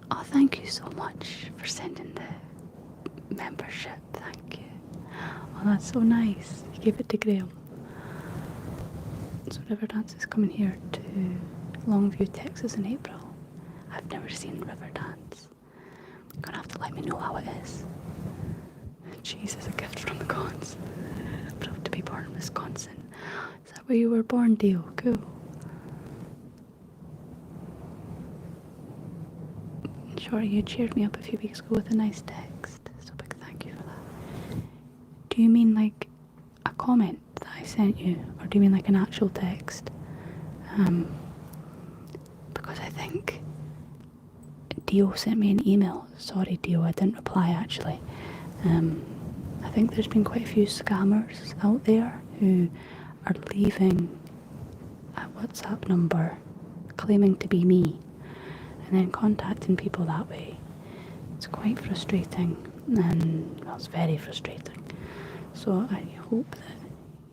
Oh, thank you so much for sending the membership. Thank you. Oh, that's so nice. You gave it to Graham. So Riverdance is coming here to Longview, Texas in April. I've never seen Riverdance. You're gonna have to let me know how it is. Jeez, it's a gift from the gods. I'm proud to be born in Wisconsin. Is that where you were born, Dio? Cool. Sure, you cheered me up a few weeks ago with a nice text. So big thank you for that. Do you mean like a comment that I sent you, or do you mean like an actual text? Because I think Dio sent me an email. Sorry, Dio, I didn't reply actually. I think there's been quite a few scammers out there who are leaving a WhatsApp number claiming to be me and then contacting people that way. It's quite frustrating, and well, it's very frustrating. So I hope that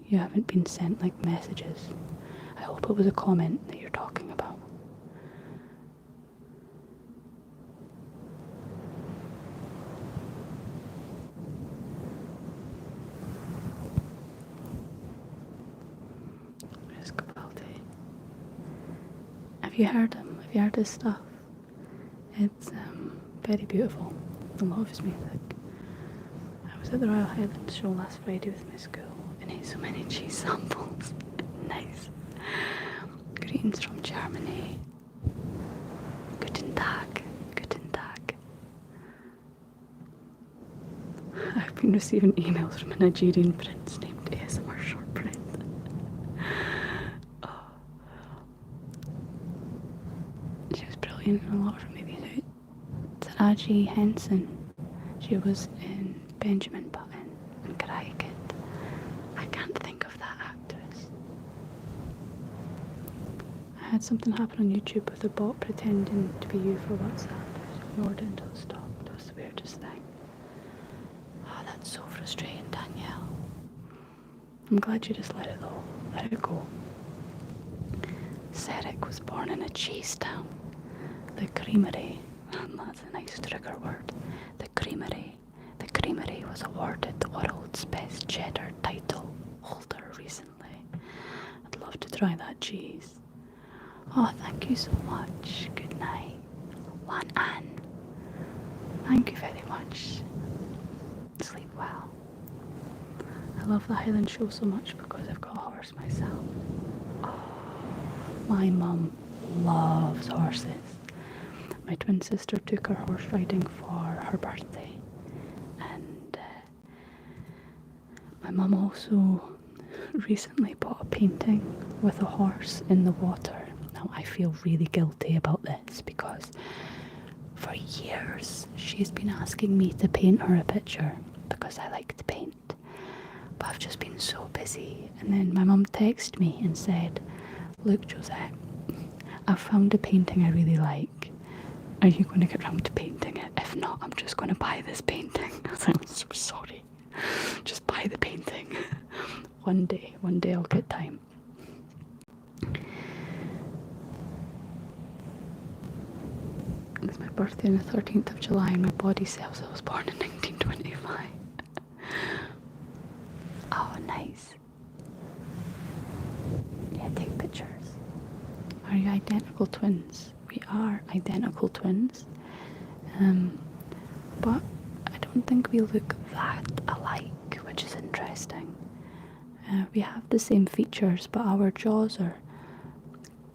you haven't been sent like messages. I hope it was a comment that you're talking about. Where's Capaldi? Have you heard him? Have you heard his stuff? It's very beautiful. I love his music. I was at the Royal Highlands show last Friday with my school and ate so many cheese samples. Nice. Greetings from Germany. Guten Tag. Guten Tag. I've been receiving emails from a Nigerian prince named ASMR Short Prince. Oh. She was brilliant in a lot of movies. Taraji Henson. She was in Benjamin Button and Karate Kid. I can't think of that actress. I had something happen on YouTube with a bot pretending to be you for WhatsApp. I ignored it until it stopped. That was the weirdest thing. Oh, that's so frustrating, Danielle. I'm glad you just let it go. Cedric was born in a cheese town. The creamery. That's a nice trigger word. The creamery was awarded the world's best cheddar title holder recently. I'd love to try that cheese. Oh, thank you so much. Good night. One Anne. Thank you very much. Sleep well. I love the Highland show so much because I've got a horse myself. Oh, my mum loves horses. My twin sister took her horse riding for her birthday, and my mum also recently bought a painting with a horse in the water. Now I feel really guilty about this because for years she's been asking me to paint her a picture because I like to paint, but I've just been so busy. And then my mum texted me and said, "Look, Josette, I've found a painting I really like. Are you going to get round to painting it? If not, I'm just going to buy this painting." I was like, "I'm so sorry. Just buy the painting." One day I'll get time. It's my birthday on the 13th of July and my body says I was born in 1925. Oh, nice. Yeah, take pictures. Are you identical twins? We are identical twins, but I don't think we look that alike, which is interesting. We have the same features, but our jaws are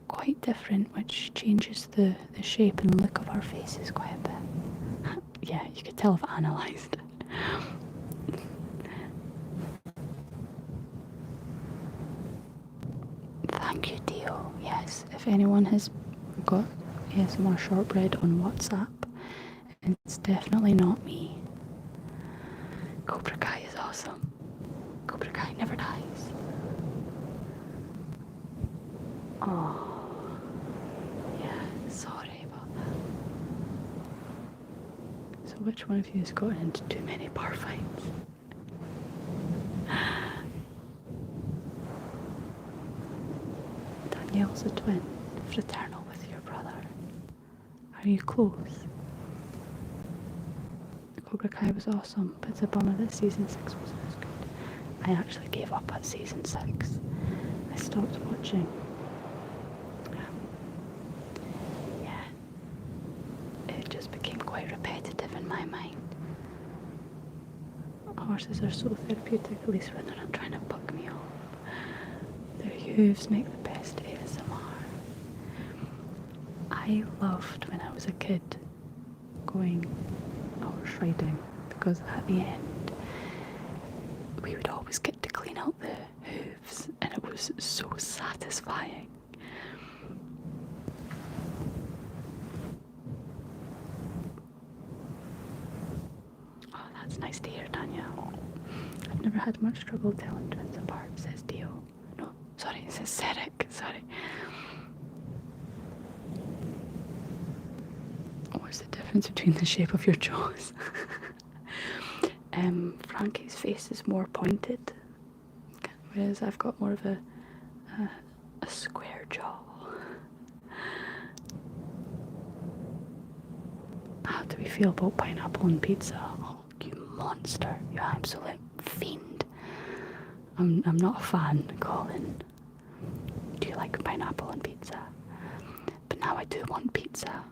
quite quite different, which changes the shape and look of our faces quite a bit. Yeah, you could tell I've analysed it. Thank you, Dio. Yes, if anyone has got ASMR shortbread on WhatsApp, it's definitely not me. Cobra Kai is awesome. Cobra Kai never dies. Oh, yeah, sorry about that. So which one of you has gotten into too many bar fights? Danielle's a twin, fraternal with your brother. Are you close? Cobra Kai was awesome, but it's a bummer that season 6 wasn't as good. I actually gave up at season 6. I stopped watching. Yeah, it just became quite repetitive in my mind. Horses are so therapeutic, at least when they're not trying to bug me off. Their hooves make the best ASMR. I loved when I was a kid going horse riding, because at the end we would always get to clean out the hooves and it was so satisfying. Oh, that's nice to hear, Danielle. I've never had much trouble telling twins apart, says Dio. No, sorry, says Cedric, sorry. What's the difference between the shape of your jaws? Frankie's face is more pointed, whereas I've got more of a square jaw. How do we feel about pineapple on pizza? Oh, you monster, you absolute fiend. I'm not a fan, Colin. Do you like pineapple on pizza? But now I do want pizza.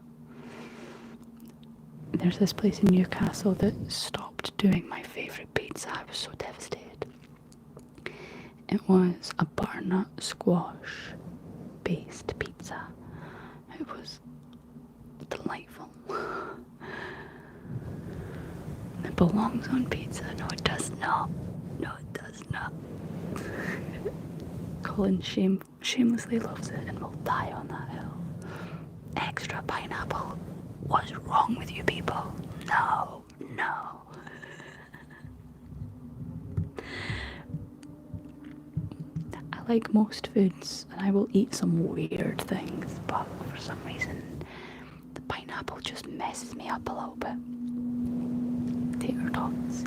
There's this place in Newcastle that stopped doing my favourite pizza. I was so devastated. It was a butternut squash based pizza. It was delightful. It belongs on pizza. No, it does not. No, it does not. Colin shamelessly loves it and will die on that hill. Extra pineapple. What's wrong with you people? No, no. I like most foods and I will eat some weird things, but for some reason the pineapple just messes me up a little bit. Tater tots.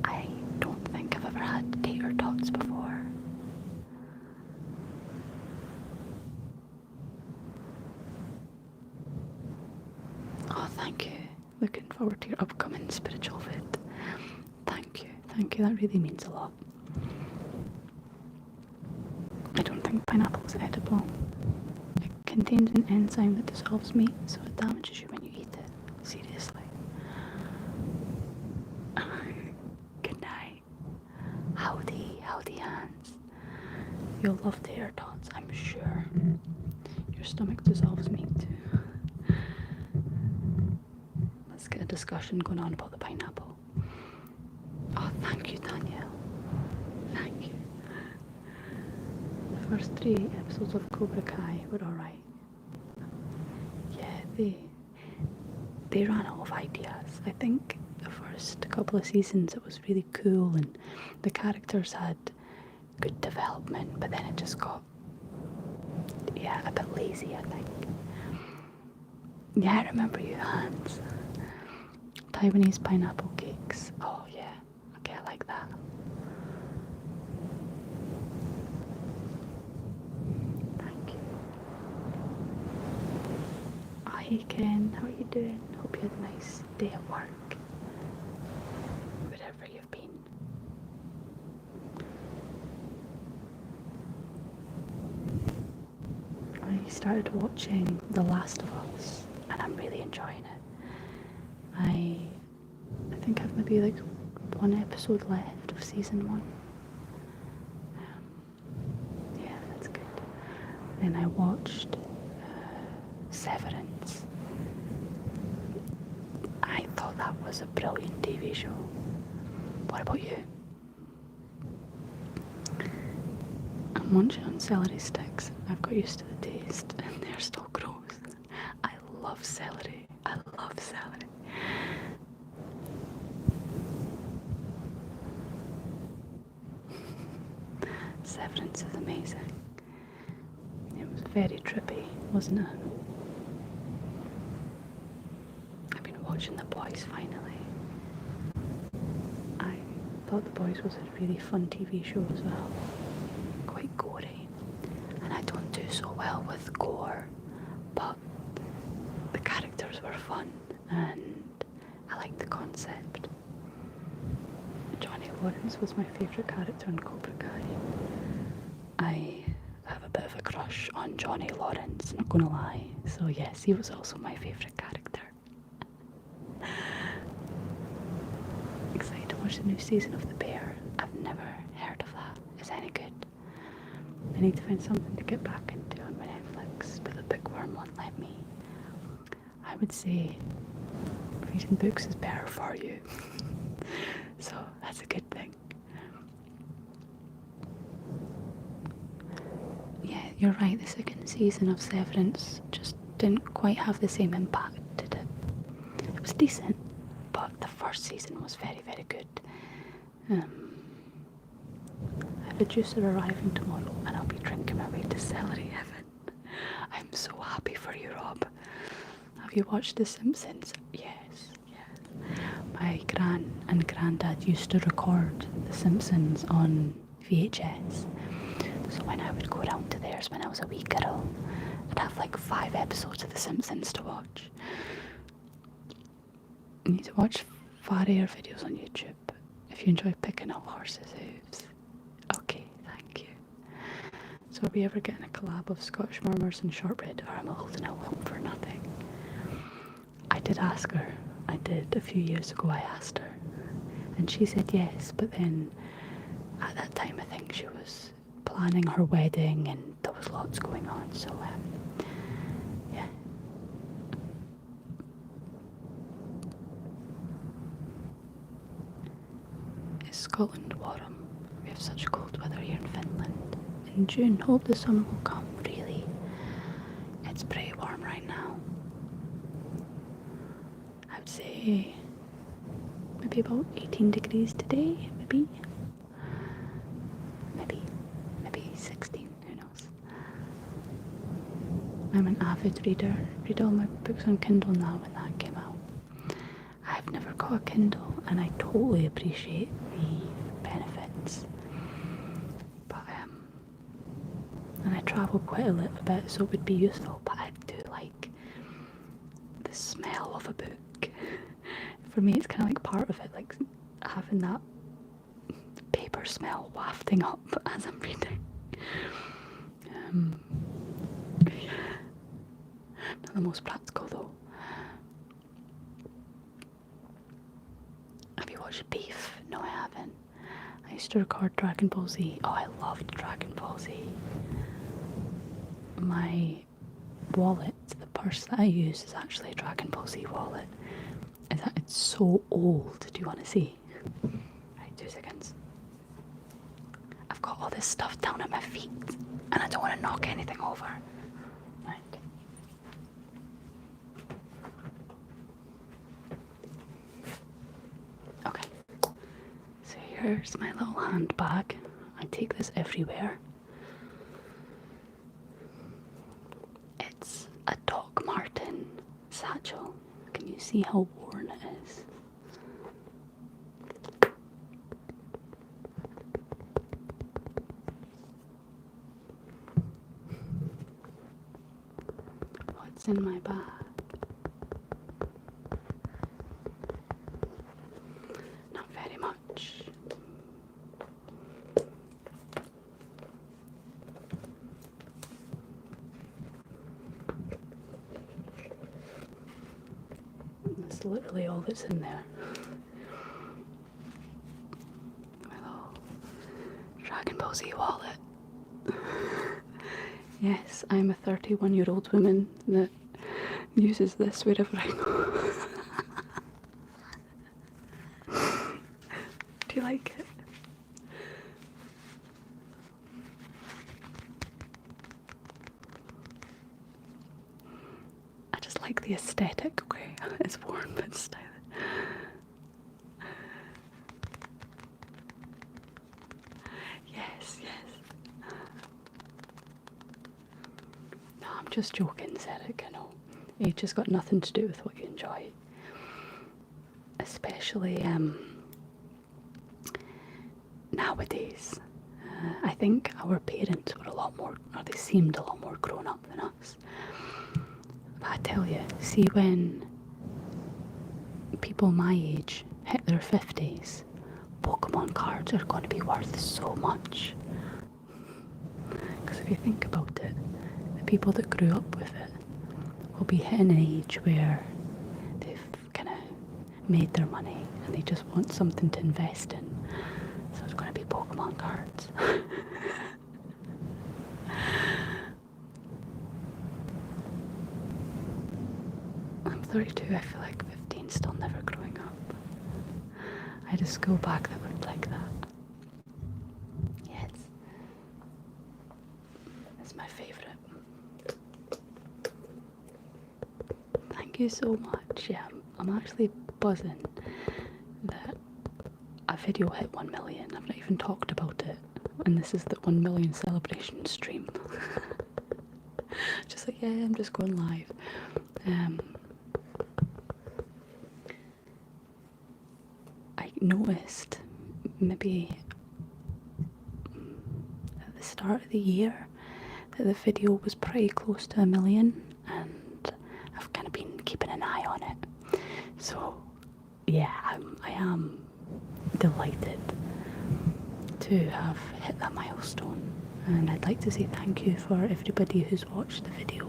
I don't think I've ever had tater tots before. Oh, thank you. Looking forward to your upcoming spiritual vid. Thank you, that really means a lot. I don't think pineapple is edible. It contains an enzyme that dissolves meat, so it damages you when you eat it. Seriously. Good night. Howdy hands. You'll love tater tots, I'm sure. Your stomach dissolves meat too. Let's get a discussion going on about the pineapple. Oh, thank you, Danielle. Thank you. The first 3 episodes of Cobra Kai were alright. Yeah, they ran out of ideas. I think the first couple of seasons it was really cool and the characters had good development, but then it just got, yeah, a bit lazy, I think. Yeah, I remember you, Hans. Taiwanese pineapple cakes. Oh yeah, okay, I like that. Thank you. Oh, hey Ken, how are you doing? Hope you had a nice day at work. Wherever you've been. I started watching The Last of Us and I'm really enjoying it. I think I've maybe like 1 episode left of season 1. Yeah, that's good. Then I watched Severance. I thought that was a brilliant TV show. What about you? I'm munching on celery sticks. I've got used to the taste and they're still gross. I love celery. I love celery. Severance is amazing. It was very trippy, wasn't it? I've been watching The Boys finally. I thought The Boys was a really fun TV show as well. Quite gory. And I don't do so well with gore, but the characters were fun and I liked the concept. Johnny Lawrence was my favourite character in Cobra Kai. I have a bit of a crush on Johnny Lawrence, not gonna lie. So yes, he was also my favourite character. Excited to watch the new season of The Bear. I've never heard of that. Is it any good? I need to find something to get back into on my Netflix, but the bookworm won't let me. I would say reading books is better for you. So that's a good thing. Yeah, you're right, the second season of Severance just didn't quite have the same impact, did it? It was decent, but the first season was very, very good. I have a juicer arriving tomorrow and I'll be drinking my way to celery heaven. I'm so happy for you, Rob. Have you watched The Simpsons? Yes. My gran and granddad used to record The Simpsons on VHS. So when I would go round to theirs when I was a wee girl, I'd have like 5 episodes of The Simpsons to watch. You need to watch Farrier videos on YouTube if you enjoy picking up horses' hooves. Okay, thank you. So are we ever getting a collab of Scottish Murmurs and Shortbread, or am I holding out hope for nothing? I did ask her. I did a few years ago. I asked her and she said yes, but then at that time I think she was planning her wedding and there was lots going on, so yeah. Is Scotland warm? We have such cold weather here in Finland. In June, hope the summer will come, really. It's pretty warm right now. I would say maybe about 18 degrees today, maybe 16, who knows. I'm an avid reader. Read all my books on Kindle now when that came out. I've never got a Kindle and I totally appreciate the benefits. But and I travel quite a little bit, so it would be useful, but I do like the smell of a book. For me it's kind of like part of it, like having that paper smell wafting up as I'm reading. Not the most practical though. Have you watched Beef? No, I haven't. I used to record Dragon Ball Z. Oh, I loved Dragon Ball Z. My wallet, the purse that I use, is actually a Dragon Ball Z wallet. It's so old. Do you want to see? Right, 2 seconds. I've got all this stuff down at my feet and I don't want to knock anything over. Right. Okay. So here's my little handbag. I take this everywhere. It's a Doc Marten satchel. Can you see how worn it is? What's in my bag? Not very much. That's literally all that's in there. My little Dragon Ball Z wallet. Yes, I'm a 31-year-old woman that uses this wherever I go. Do you like it? I just like the aesthetic, okay? It's warm but stylish. Yes, yes. No, I'm just joking, Zeric, I know. Age has got nothing to do with what you enjoy. Especially nowadays. I think our parents were a lot more, or they seemed a lot more grown up than us. But I tell you, see when people my age hit their 50s, Pokemon cards are going to be worth so much. Because if you think about it, the people that grew up with it will be hitting an age where they've kind of made their money and they just want something to invest in. So it's going to be Pokemon cards. I'm 32, I feel like 15, still never growing up. I had a school bag that looked like that. Yes. It's my favourite. Thank you so much. Yeah, I'm actually buzzing that a video hit 1 million. I've not even talked about it. And this is the 1 million celebration stream. Just like, yeah, I'm just going live. I noticed maybe at the start of the year that the video was pretty close to 1 million, and I've kind of been keeping an eye on it. So yeah, I am delighted to have hit that milestone, and I'd like to say thank you for everybody who's watched the video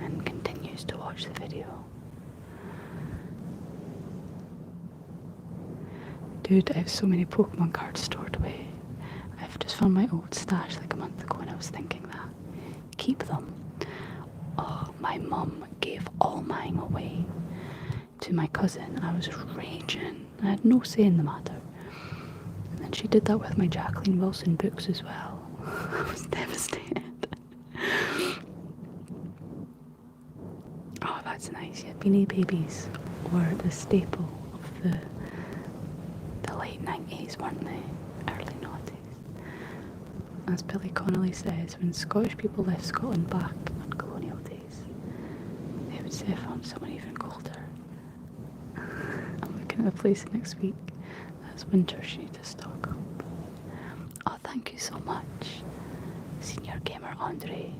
and continues to watch the video. Dude, I have so many Pokemon cards stored away. I've just found my old stash like a month ago and I was thinking that. Keep them. Oh, my mum gave all mine away to my cousin. I was raging. I had no say in the matter. And then she did that with my Jacqueline Wilson books as well. I was devastated. Oh, that's nice. Yeah, Beanie Babies were the staple of the late 90s, weren't they? Early 90s. As Billy Connolly says, when Scottish people left Scotland back on colonial days, they would say I found someone even colder. I'm looking at the place next week. That's winter, she needs to stock up. Oh, thank you so much, Senior Gamer Andre.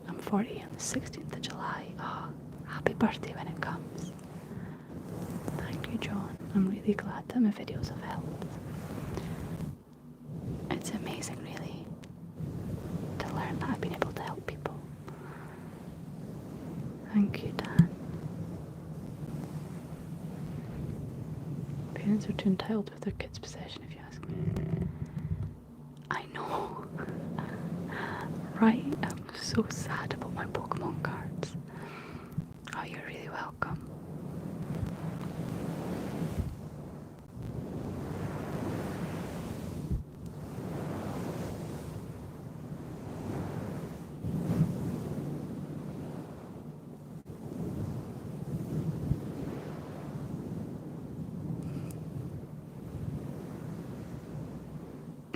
I'm 40 on the 16th of July. Oh, happy birthday when it comes. Thank you, John. I'm really glad that my videos have helped. It's amazing, really, to learn that I've been able to help people. Thank you, Dan. Parents are too entitled with their kids' possession, if you ask me. I know. Right? I'm so sad about my Pokemon cards. Oh, you're really welcome.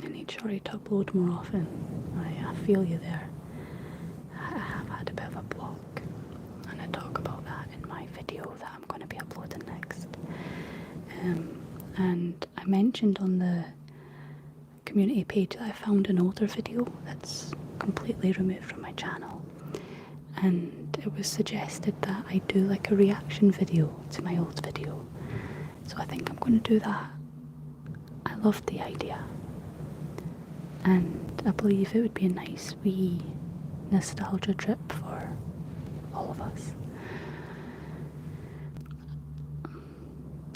I need Shorty to upload more often. I feel you there. I have had a bit of a block, and I talk about that in my video that I'm going to be uploading next. And I mentioned on the community page that I found an older video that's completely removed from my channel, and it was suggested that I do like a reaction video to my old video, so I think I'm going to do that. I loved the idea, and I believe it would be a nice wee nostalgia trip for all of us.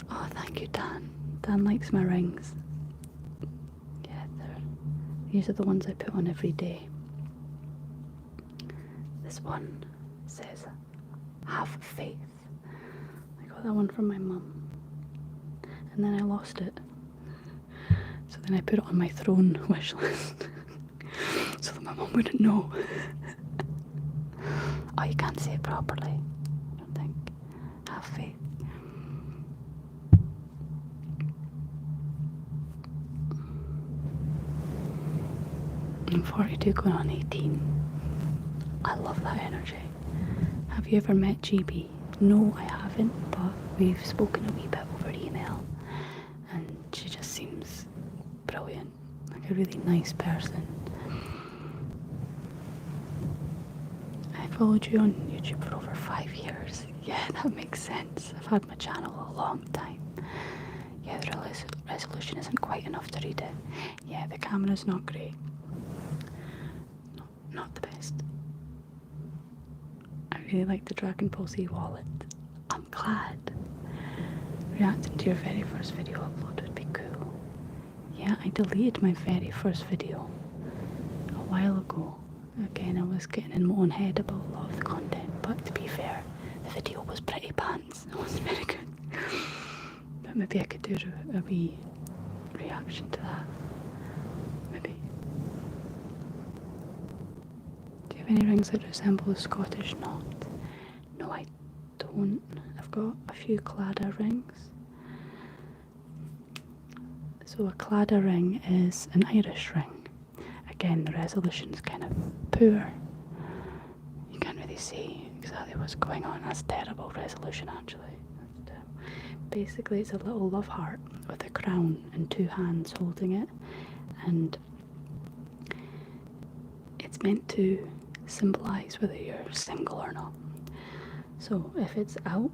Oh, thank you, Dan. Dan likes my rings. Yeah, These are the ones I put on every day. This one says, have faith. I got that one from my mum. And then I lost it. So then I put it on my throne wish list. So that my mum wouldn't know. Oh, you can't say it properly. I don't think. Have faith. I'm 42 going on 18. I love that energy. Have you ever met GB? No, I haven't, but we've spoken a wee bit over email. And she just seems brilliant. Like a really nice person. I followed you on YouTube for over 5 years. Yeah, that makes sense. I've had my channel a long time. Yeah, the resolution isn't quite enough to read it. Yeah, the camera's not great. Not the best. I really like the Dragon Cosy wallet. I'm glad. Reacting to your very first video upload would be cool. Yeah, I deleted my very first video a while ago. Again, I was getting in my own head about a lot of the content, but to be fair, the video was pretty pants. It wasn't very good. But maybe I could do a wee reaction to that. Maybe. Do you have any rings that resemble a Scottish knot? No, I don't. I've got a few cladder rings. So a cladder ring is an Irish ring. Again, the resolution's kind of poor. You can't really see exactly what's going on. That's terrible resolution, actually. Basically, it's a little love heart with a crown and 2 hands holding it, and it's meant to symbolise whether you're single or not. So if it's out,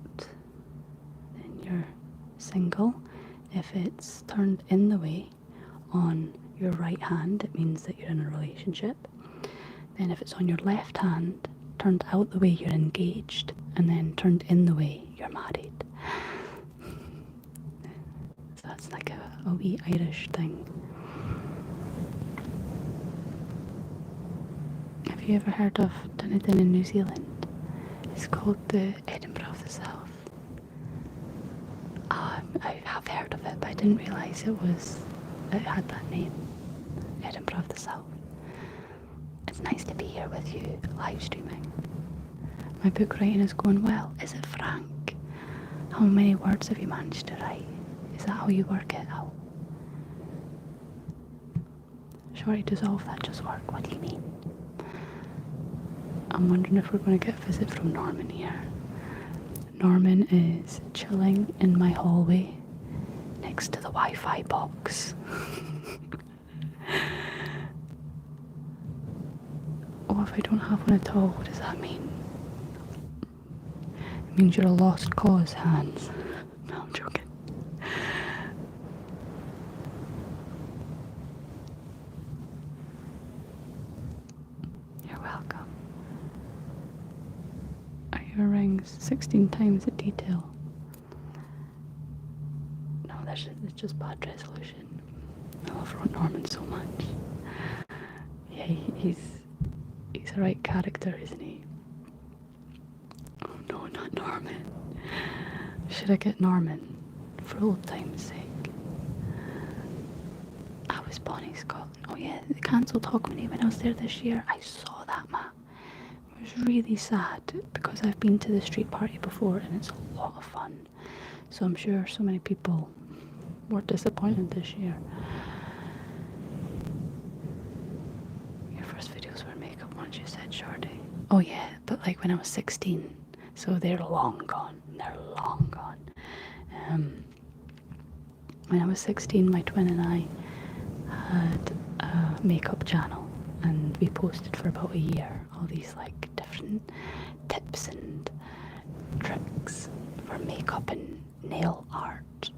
then you're single. If it's turned in the way on your right hand, it means that you're in a relationship. Then if it's on your left hand, turned out the way, you're engaged, and then turned in the way, you're married. So that's like a wee Irish thing. Have you ever heard of Dunedin in New Zealand? It's called the Edinburgh of the South. I have heard of it, but I didn't realise it had that name. Edinburgh of the South. It's nice to be here with you, live streaming. My book writing is going well. Is it, Frank? How many words have you managed to write? Is that how you work it out? Shorty, does all of that just work? What do you mean? I'm wondering if we're going to get a visit from Norman here. Norman is chilling in my hallway next to the Wi-Fi box. Oh, if I don't have one at all, what does that mean? It means you're a lost cause, Hans. No, I'm joking. You're welcome. Are your rings 16 times the detail? No, it's just bad resolution. I love Norman so much. Yeah, he's the right character, isn't he? Oh no, not Norman. Should I get Norman for old time's sake? I was Bonnie Scott. Oh yeah, the cancelled Hogmanay when I was there this year. I saw that map. It was really sad because I've been to the street party before and it's a lot of fun. So I'm sure so many people were disappointed this year. Your first videos were makeup ones, you said, Shorty. Oh yeah, but like when I was 16. So they're long gone. They're long gone. When I was 16, my twin and I had a makeup channel and we posted for about a year all these like different tips and tricks for makeup and nail art.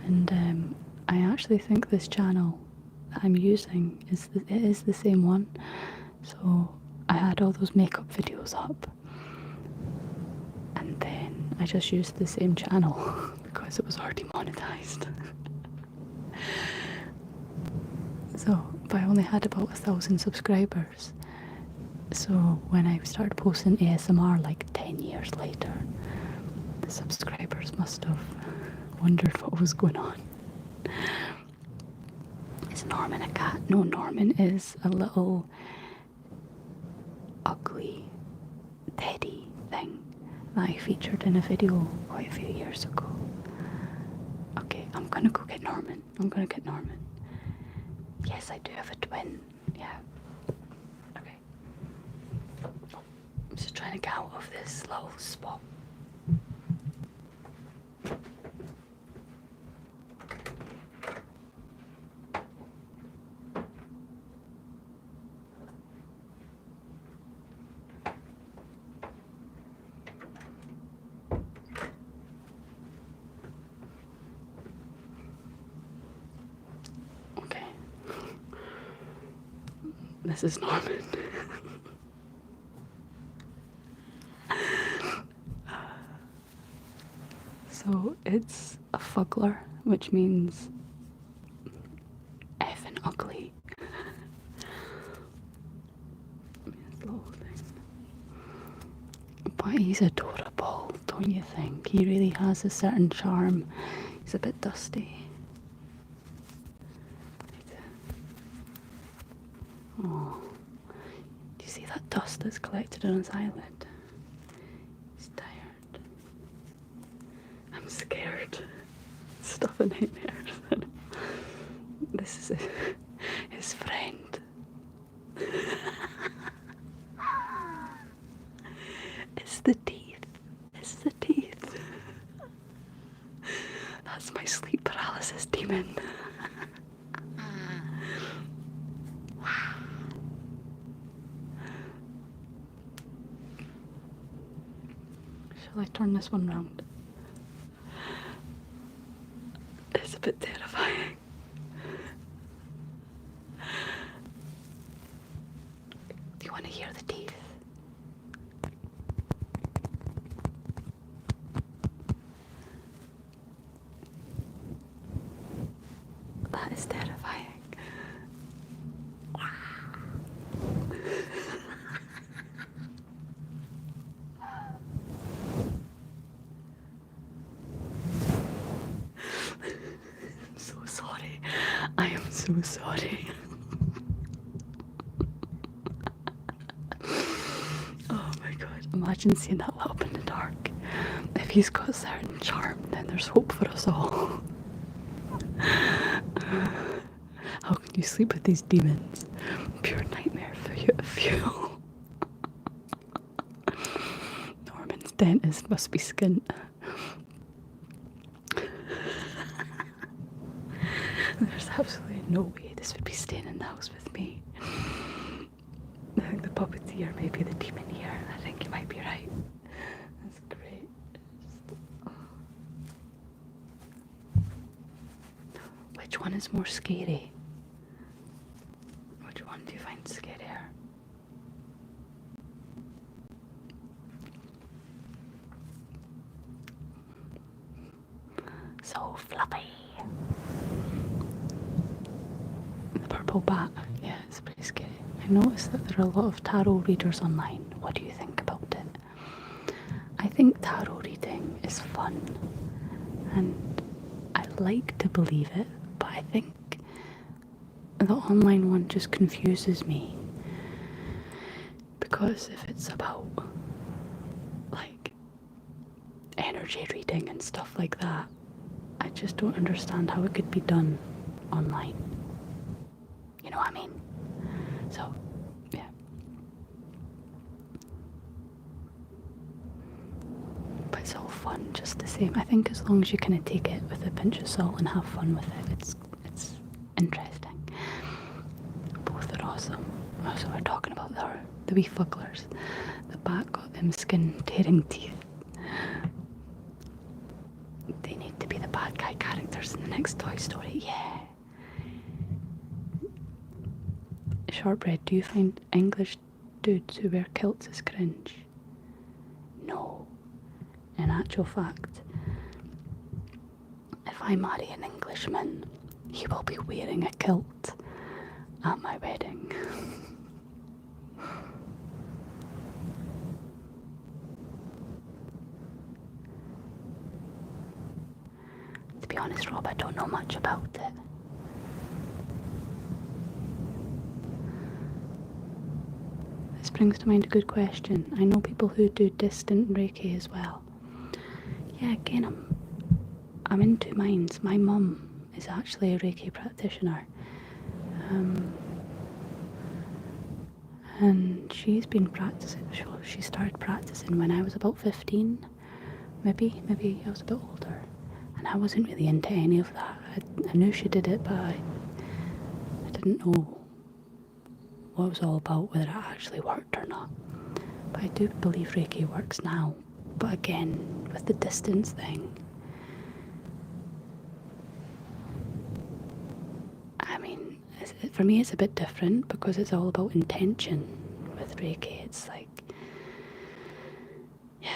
And I actually think this channel that I'm using is the same one. So I had all those makeup videos up and then I just used the same channel because it was already monetized. So but I only had about 1,000 subscribers. So when I started posting ASMR like 10 years later, the subscribers must have wondered what was going on. Is Norman a cat? No, Norman is a little ugly teddy thing that I featured in a video quite a few years ago. Okay, I'm gonna go get Norman. Yes, I do have a twin. Yeah. Okay. I'm just trying to get out of this little spot. Okay. This is Norman. So it's a fuggler, which means effing ugly. This little thing. But he's adorable, don't you think? He really has a certain charm. He's a bit dusty. Oh, do you see that dust that's collected on his eyelid? He's tired. I'm scared. Stuff a nightmares. This is his friend. It's the teeth. It's the teeth. That's my sleep paralysis demon. Shall I turn this one round? It's a bit terrifying. Do you want to hear the teeth? That is terrifying. I'm so sorry. I am so sorry. Oh my god. Imagine seeing that lit up in the dark. If he's got a certain charm, then there's hope for us all. How can you sleep with these demons? Pure nightmare fuel. Norman's dentist must be skint. There's absolutely no way this would be staying in the house with me. I think the puppeteer may be the demon here. I think you might be right. That's great. Which one is more scary? Which one do you find scarier? So fluffy. The purple bat. Yeah, it's pretty scary. I noticed that there are a lot of tarot readers online. What do you think about it? I think tarot reading is fun. And I like to believe it, but I think the online one just confuses me. Because if it's about like energy reading and stuff like that, I just don't understand how it could be done online. You know what I mean? So, yeah. But it's all fun just the same. I think as long as you kind of take it with a pinch of salt and have fun with it, it's interesting. Both are awesome. So we're talking about the wee fugglers. The bat got them skin tearing teeth. They need to be the bad guy characters in the next Toy Story. Yeah. Shortbread, do you find English dudes who wear kilts is cringe? No. In actual fact, if I marry an Englishman, he will be wearing a kilt. at my wedding. To be honest, Rob, I don't know much about it. This brings to mind a good question. I know people who do distant Reiki as well. Yeah, again, I'm in two minds. My mum is actually a Reiki practitioner. And she's been practicing, she started practicing when I was about 15, maybe I was a bit older. And I wasn't really into any of that. I knew she did it, but I didn't know what it was all about, whether it actually worked or not. But I do believe Reiki works now. But again, with the distance thing, I mean, for me it's a bit different because it's all about intention with Reiki. It's like, yeah,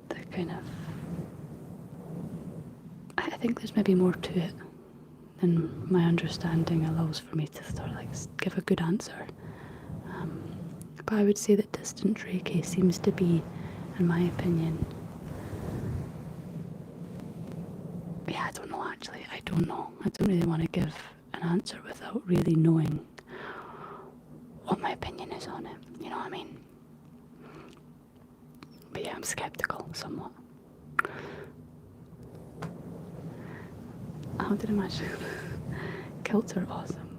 the kind of, I think there's maybe more to it than my understanding allows for me to sort of like give a good answer. But I would say that distant Reiki seems to be, in my opinion, yeah, I don't know actually. I don't know. I don't really want to give an answer without really knowing what my opinion is on it. You know what I mean? But yeah, I'm skeptical somewhat. How did I imagine? Kilts are awesome.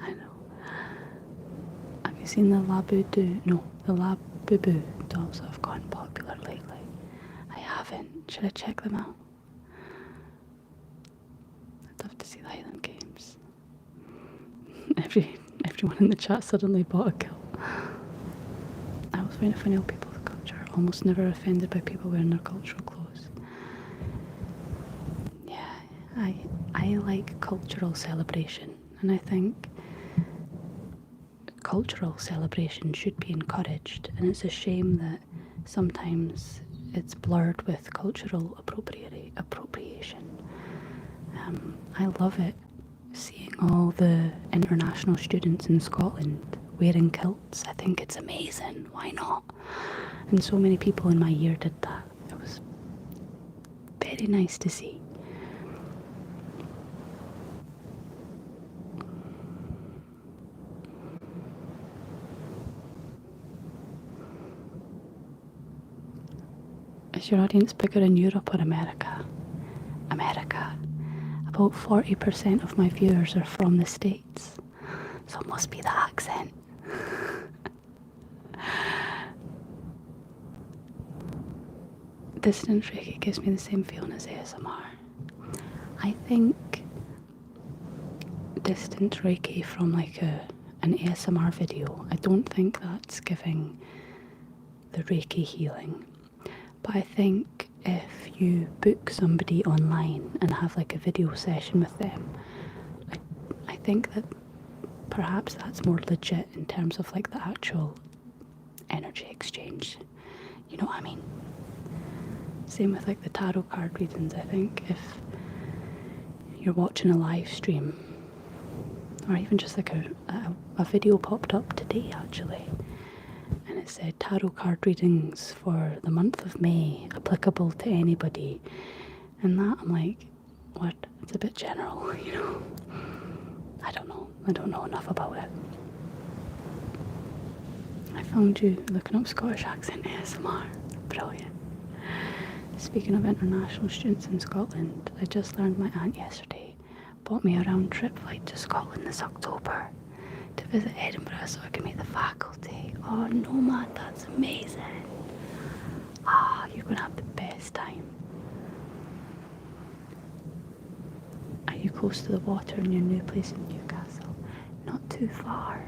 I know. Have you seen the the Labubu dolls that have gone popular lately? I haven't. Should I check them out? I'd love to see the Highland Games. Everyone in the chat suddenly bought a kilt. I always find it funny how people of culture are almost never offended by people wearing their cultural clothes. Yeah, I like cultural celebration, and I think cultural celebration should be encouraged, and it's a shame that sometimes it's blurred with cultural appropriation. I love it, seeing all the international students in Scotland wearing kilts. I think it's amazing. Why not? And so many people in my year did that. It was very nice to see. Is your audience bigger in Europe or America? America. About 40% of my viewers are from the States, so it must be the accent. Distant Reiki gives me the same feeling as ASMR. I think distant Reiki from like an ASMR video, I don't think that's giving the Reiki healing. But I think if you book somebody online and have like a video session with them, I think that perhaps that's more legit in terms of like the actual energy exchange. You know what I mean? Same with like the tarot card readings. I think if you're watching a live stream, or even just like a video popped up today actually, and it said tarot card readings for the month of May, applicable to anybody. And that, I'm like, what? It's a bit general, you know? I don't know enough about it. I found you looking up Scottish accent ASMR. Brilliant. Speaking of international students in Scotland, I just learned my aunt yesterday bought me a round trip flight to Scotland this October to visit Edinburgh so I can meet the faculty. Oh no man, that's amazing. You're gonna have the best time. Are you close to the water in your new place in Newcastle? Not too far.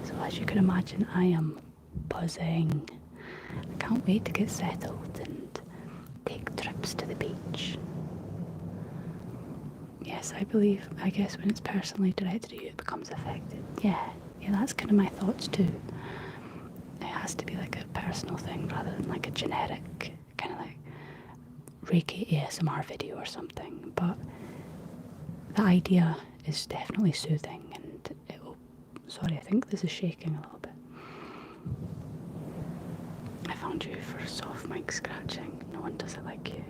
So as you can imagine, I am buzzing. I can't wait to get settled and take trips to the beach. Yes, I guess when it's personally directed at you, it becomes effective. Yeah, that's kind of my thoughts too. It has to be like a personal thing rather than like a generic kind of like Reiki ASMR video or something. But the idea is definitely soothing, and it'll... Sorry, I think this is shaking a little bit. I found you for soft mic scratching. No one does it like you.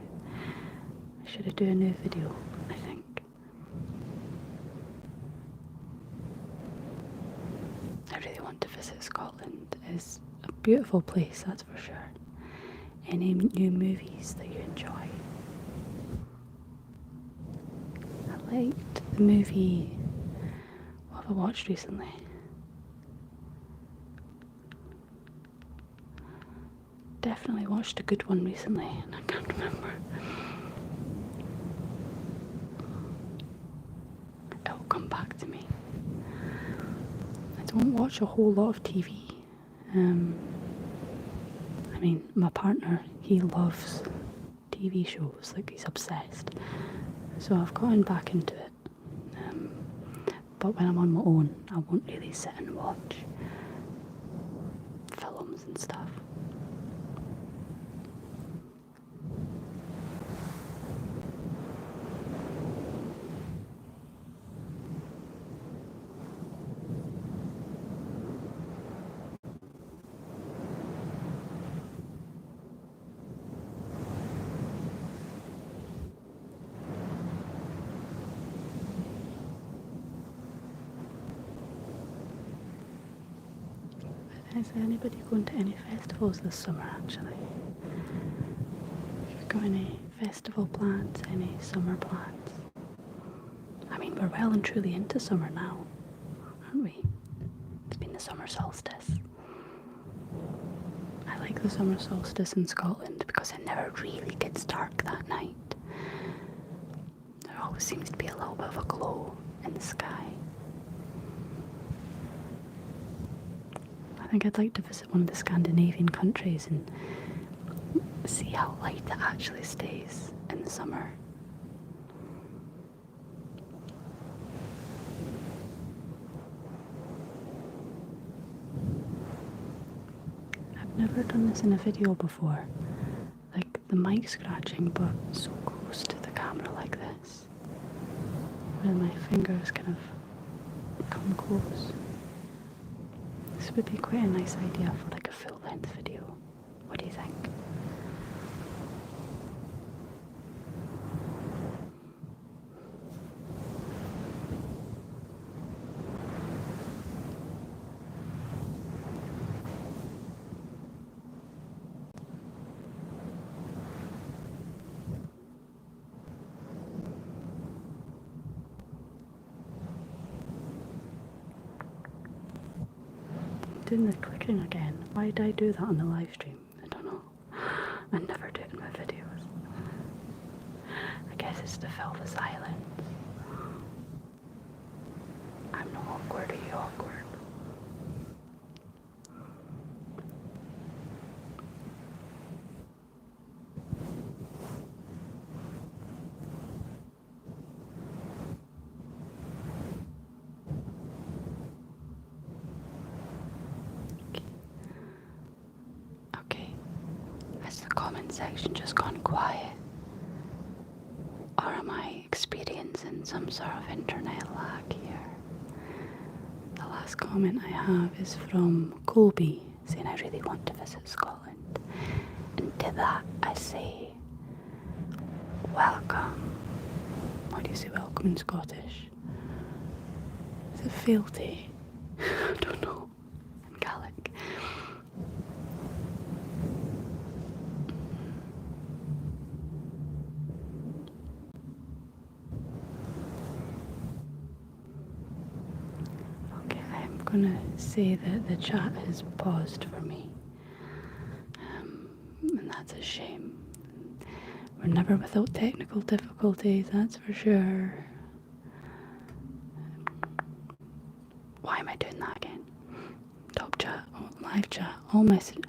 I should do a new video, I think. I really want to visit Scotland. It's a beautiful place, that's for sure. Any new movies that you enjoy? I liked the movie... What have I watched recently? Definitely watched a good one recently, and I can't remember. It'll come back to me. I don't watch a whole lot of TV. I mean, my partner, he loves TV shows, like he's obsessed. So I've gotten back into it. But when I'm on my own, I won't really sit and watch films and stuff. Is anybody going to any festivals this summer, actually? Have you got any festival plans, any summer plans? I mean, we're well and truly into summer now, aren't we? It's been the summer solstice. I like the summer solstice in Scotland because it never really gets dark that night. There always seems to be a little bit of a glow in the sky. I think I'd like to visit one of the Scandinavian countries and see how light it actually stays in the summer. I've never done this in a video before, like the mic scratching, but so close to the camera like this, where my fingers kind of come close. This would be quite a nice idea for like a full-length video. What do you think? Doing the clicking again. Why did I do that on the live stream? I don't know. I never do it in my videos. I guess it's to fill the silence. I'm not awkward, are you awkward? Comment section just gone quiet, or am I experiencing some sort of internet lag here? The last comment I have is from Colby saying I really want to visit Scotland, and to that I say welcome. Why do you say welcome in Scottish? Is it fealty? I don't know. In Gaelic. I'm going to say that the chat has paused for me, and that's a shame. We're never without technical difficulties, that's for sure. Why am I doing that again? Top chat, live chat, all message.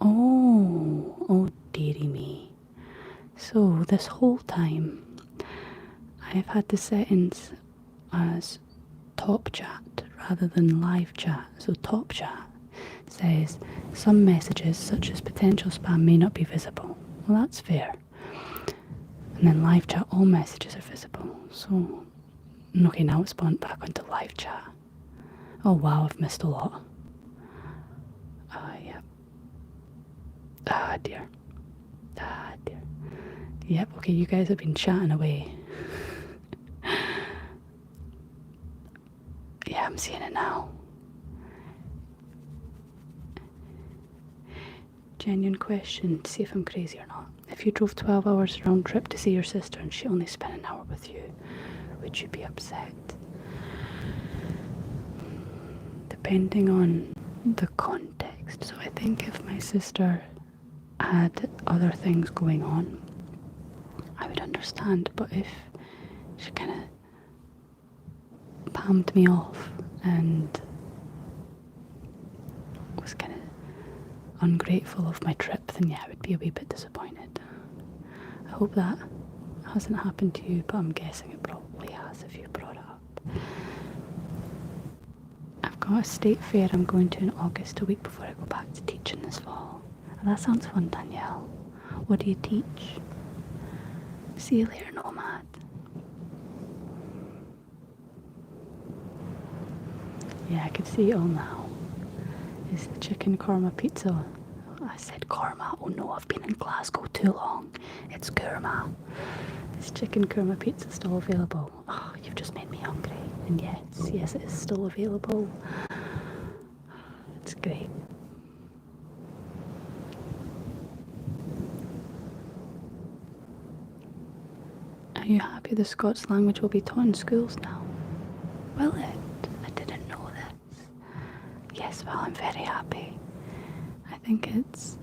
Oh dearie me. So this whole time I've had the settings as top chat rather than live chat. So top chat says some messages such as potential spam may not be visible. Well, that's fair. And then live chat, all messages are visible. So Okay, now it's spawned back onto live chat. Oh wow, I've missed a lot. Yeah. Ah dear. Ah dear. Yep, okay, you guys have been chatting away. Yeah, I'm seeing it now. Genuine question, to see if I'm crazy or not. If you drove 12 hours round trip to see your sister and she only spent an hour with you, would you be upset? Depending on the context. So I think if my sister had other things going on, I would understand. But if she kind of palmed me off and was kind of ungrateful of my trip, then yeah, I would be a wee bit disappointed. I hope that hasn't happened to you, but I'm guessing it probably has if you brought it up. I've got a state fair I'm going to in August, a week before I go back to teaching this fall. Oh, that sounds fun, Danielle. What do you teach? See you later, Nomad. Yeah, I could see it all now. Is the chicken korma pizza? I said korma. Oh no, I've been in Glasgow too long. It's korma. Is chicken korma pizza still available? Oh, you've just made me hungry. And yes, it is still available. It's great. Are you happy the Scots language will be taught in schools now? Will it? I didn't know this. Yes, well, I'm very happy. I think it's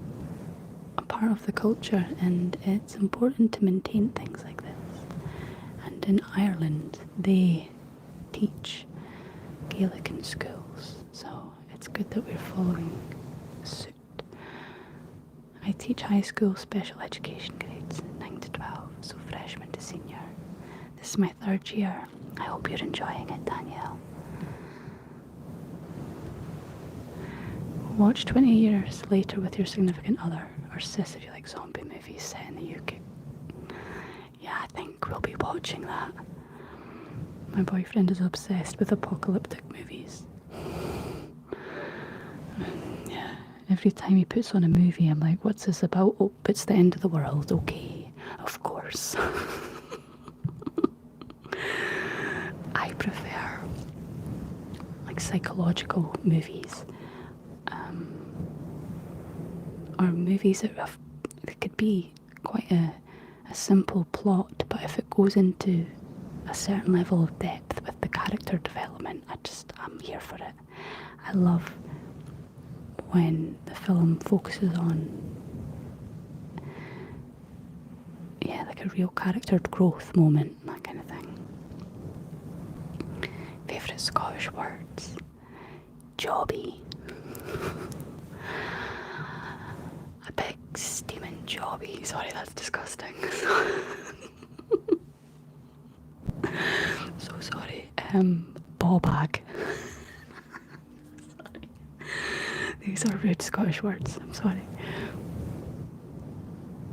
a part of the culture and it's important to maintain things like this. And in Ireland, they teach Gaelic in schools, so it's good that we're following suit. I teach high school special education grades 9 to 12, so freshman to senior. This is my 3rd year. I hope you're enjoying it, Danielle. Watch 20 years later with your significant other, or sis if you like zombie movies set in the UK. Yeah, I think we'll be watching that. My boyfriend is obsessed with apocalyptic movies. Yeah, every time he puts on a movie, I'm like, what's this about? Oh, it's the end of the world. Okay, of course. I prefer like psychological movies, or movies that could be quite a simple plot, but if it goes into a certain level of depth with the character development, I'm here for it. I love when the film focuses on, yeah, like a real character growth moment, that kind of thing. Favourite Scottish words? Jobby. A big steaming jobby. Sorry, that's disgusting. So sorry. Ball bag. Sorry. These are rude Scottish words. I'm sorry.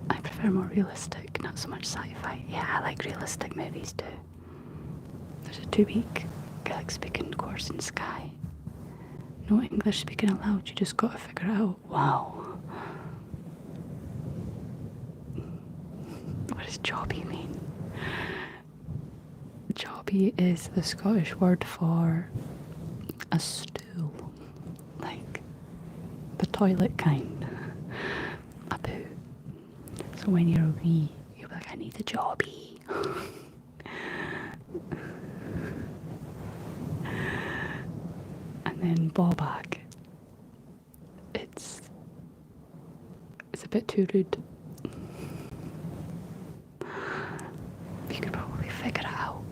I prefer more realistic, not so much sci-fi. Yeah, I like realistic movies too. There's a 2-week Gaelic speaking course in Skye. No English speaking allowed, you just gotta figure it out. Wow. What does jobby mean? Jobby is the Scottish word for a stool. Like the toilet kind. A poo. So when you're a wee, you'll be like, I need a jobby. And then ball bag. It's a bit too rude. You could probably figure it out.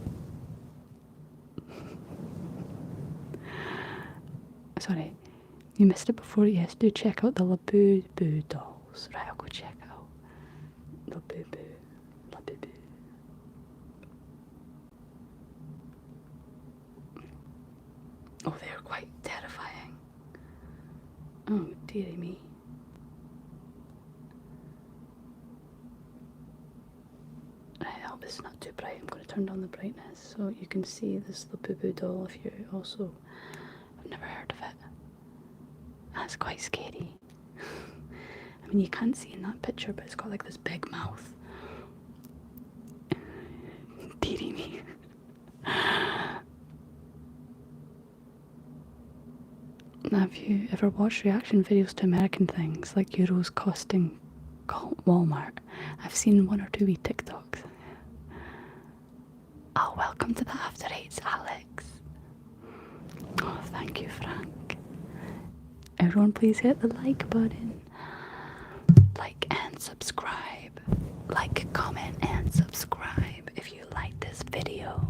Sorry, you missed it before. Yes, do check out the Labubu dolls. Right, I'll go check it out. Labubu. Oh, they're quite terrifying. Oh, dearie me. Right, I'll be this is not too bright. I'm going to turn down the brightness so you can see this Labubu doll if you also have never heard of it. That's quite scary. I mean, you can't see in that picture, but it's got like this big mouth. Dearie me. Have you ever watched reaction videos to American things like euros costing Walmart? I've seen one or two wee TikToks. Oh, welcome to the After Eights, Alex. Oh, thank you, Frank. Everyone please hit the like button. Like and subscribe. Like, comment and subscribe if you like this video.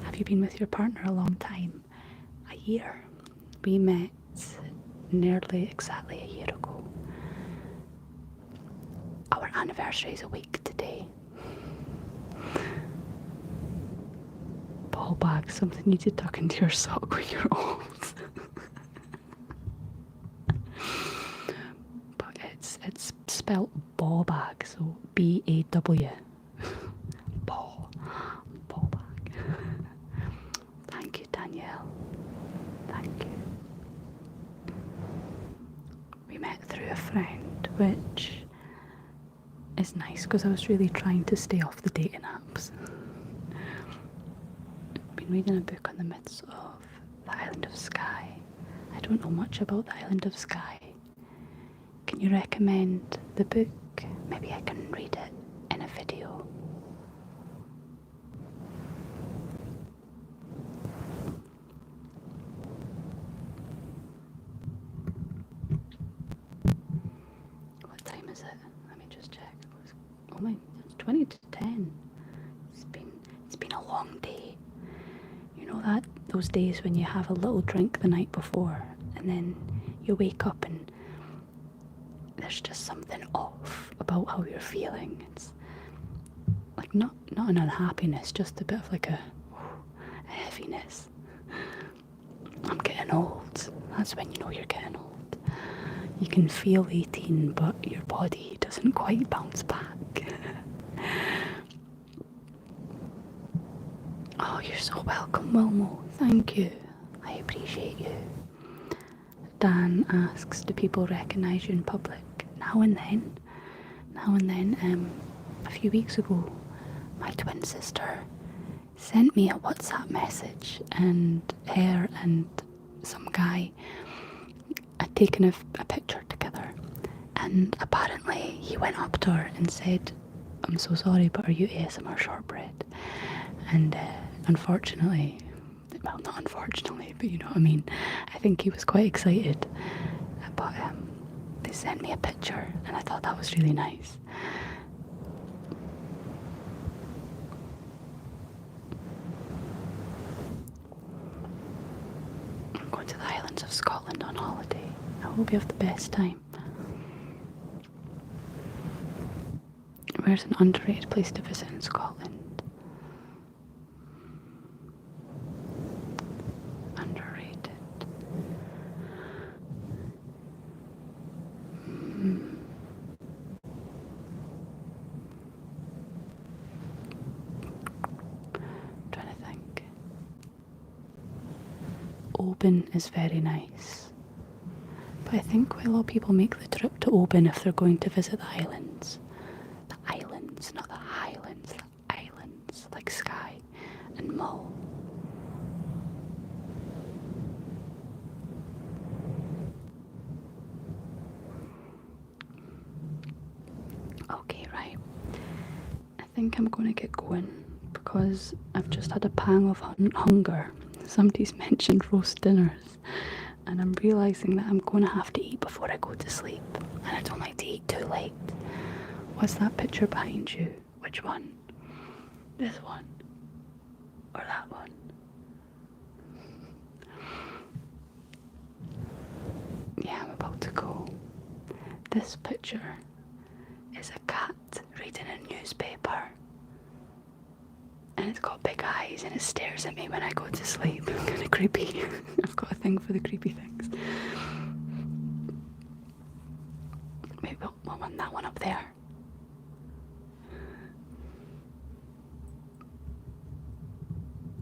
Have you been with your partner a long time? A year. We met nearly exactly a year ago. Our anniversary is a week today. Ball bag, something you need to tuck into your sock when you're old. But it's spelt ball bag, so B-A-W. Ball bag. Thank you, Danielle. Thank you. We met through a friend, which is nice because I was really trying to stay off the dating apps. I've been reading a book on the myths of the island of Skye. I don't know much about the island of Skye. Can you recommend the book? Maybe I can read it in a video. What time is it? Let me just check. Oh my, it's 20 to 10. It's been a long day. You know that those days when you have a little drink the night before and then you wake up and there's just something off about how you're feeling. It's like not an unhappiness, just a bit of like a heaviness. I'm getting old. That's when you know you're getting old. You can feel 18, but your body doesn't quite bounce back. Oh, you're so welcome, Wilmo. Thank you. I appreciate you. Dan asks, do people recognise you in public? Now and then. A few weeks ago, my twin sister sent me a WhatsApp message, and her and some guy had taken a picture together, and apparently he went up to her and said, I'm so sorry, but are you ASMR Shortbread? And unfortunately, well, not unfortunately, but you know what I mean, I think he was quite excited. But they sent me a picture and I thought that was really nice. I'm going to the Highlands of Scotland on holiday. I hope you have the best time. Where's an underrated place to visit in Scotland? Underrated. Trying to think. Oban is very nice. But I think quite a lot of people make the trip to Oban if they're going to visit the islands. The islands, not the highlands, the islands, like Skye and Mull. Okay, right. I think I'm going to get going because I've just had a pang of hunger. Somebody's mentioned roast dinners, and I'm realising that I'm going to have to eat before I go to sleep, and I don't like to eat too late. What's that picture behind you? Which one? This one? Or that one? Yeah, I'm about to go. This picture is a cat reading a newspaper. And it's got big eyes and it stares at me when I go to sleep. Kind of creepy. I've got a thing for the creepy things. Maybe we'll want that one up there.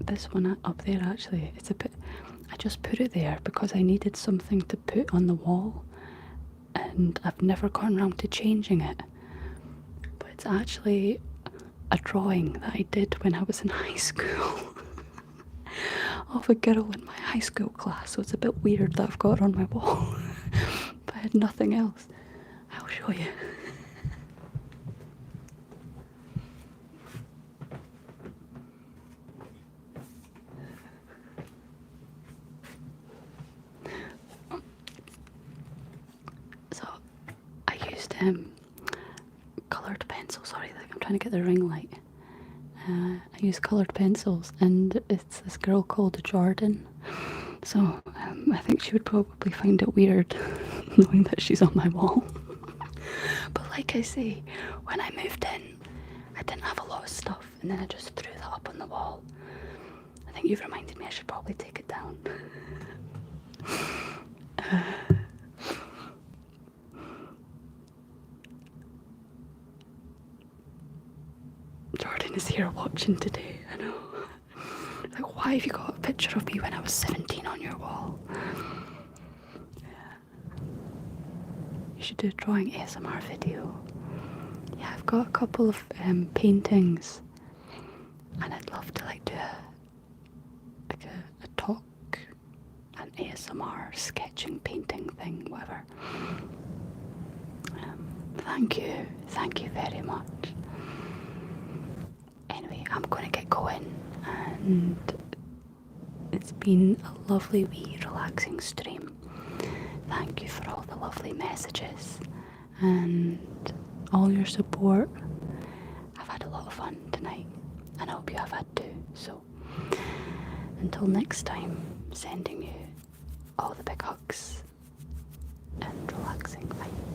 This one up there, actually, it's a bit... I just put it there because I needed something to put on the wall, and I've never gone round to changing it. But it's actually a drawing that I did when I was in high school of a girl in my high school class, so it's a bit weird that I've got it on my wall. But I had nothing else. I'll show you. So I used coloured pencils. Sorry, I'm trying to get the ring light. I used coloured pencils, and it's this girl called Jordan. So I think she would probably find it weird knowing that she's on my wall. But like I say, when I moved in, I didn't have a lot of stuff, and then I just threw that up on the wall. I think you've reminded me I should probably take it down. Jordan is here watching today, I know. Like, why have you got a picture of me when I was 17 on your wall? Yeah. You should do a drawing ASMR video. Yeah, I've got a couple of paintings, and I'd love to like do a talk, an ASMR sketching, painting thing, whatever. Thank you very much. Anyway, I'm gonna get going, and it's been a lovely wee relaxing stream. Thank you for all the lovely messages and all your support. I've had a lot of fun tonight, and I hope you have had too. So until next time, sending you all the big hugs and relaxing vibes.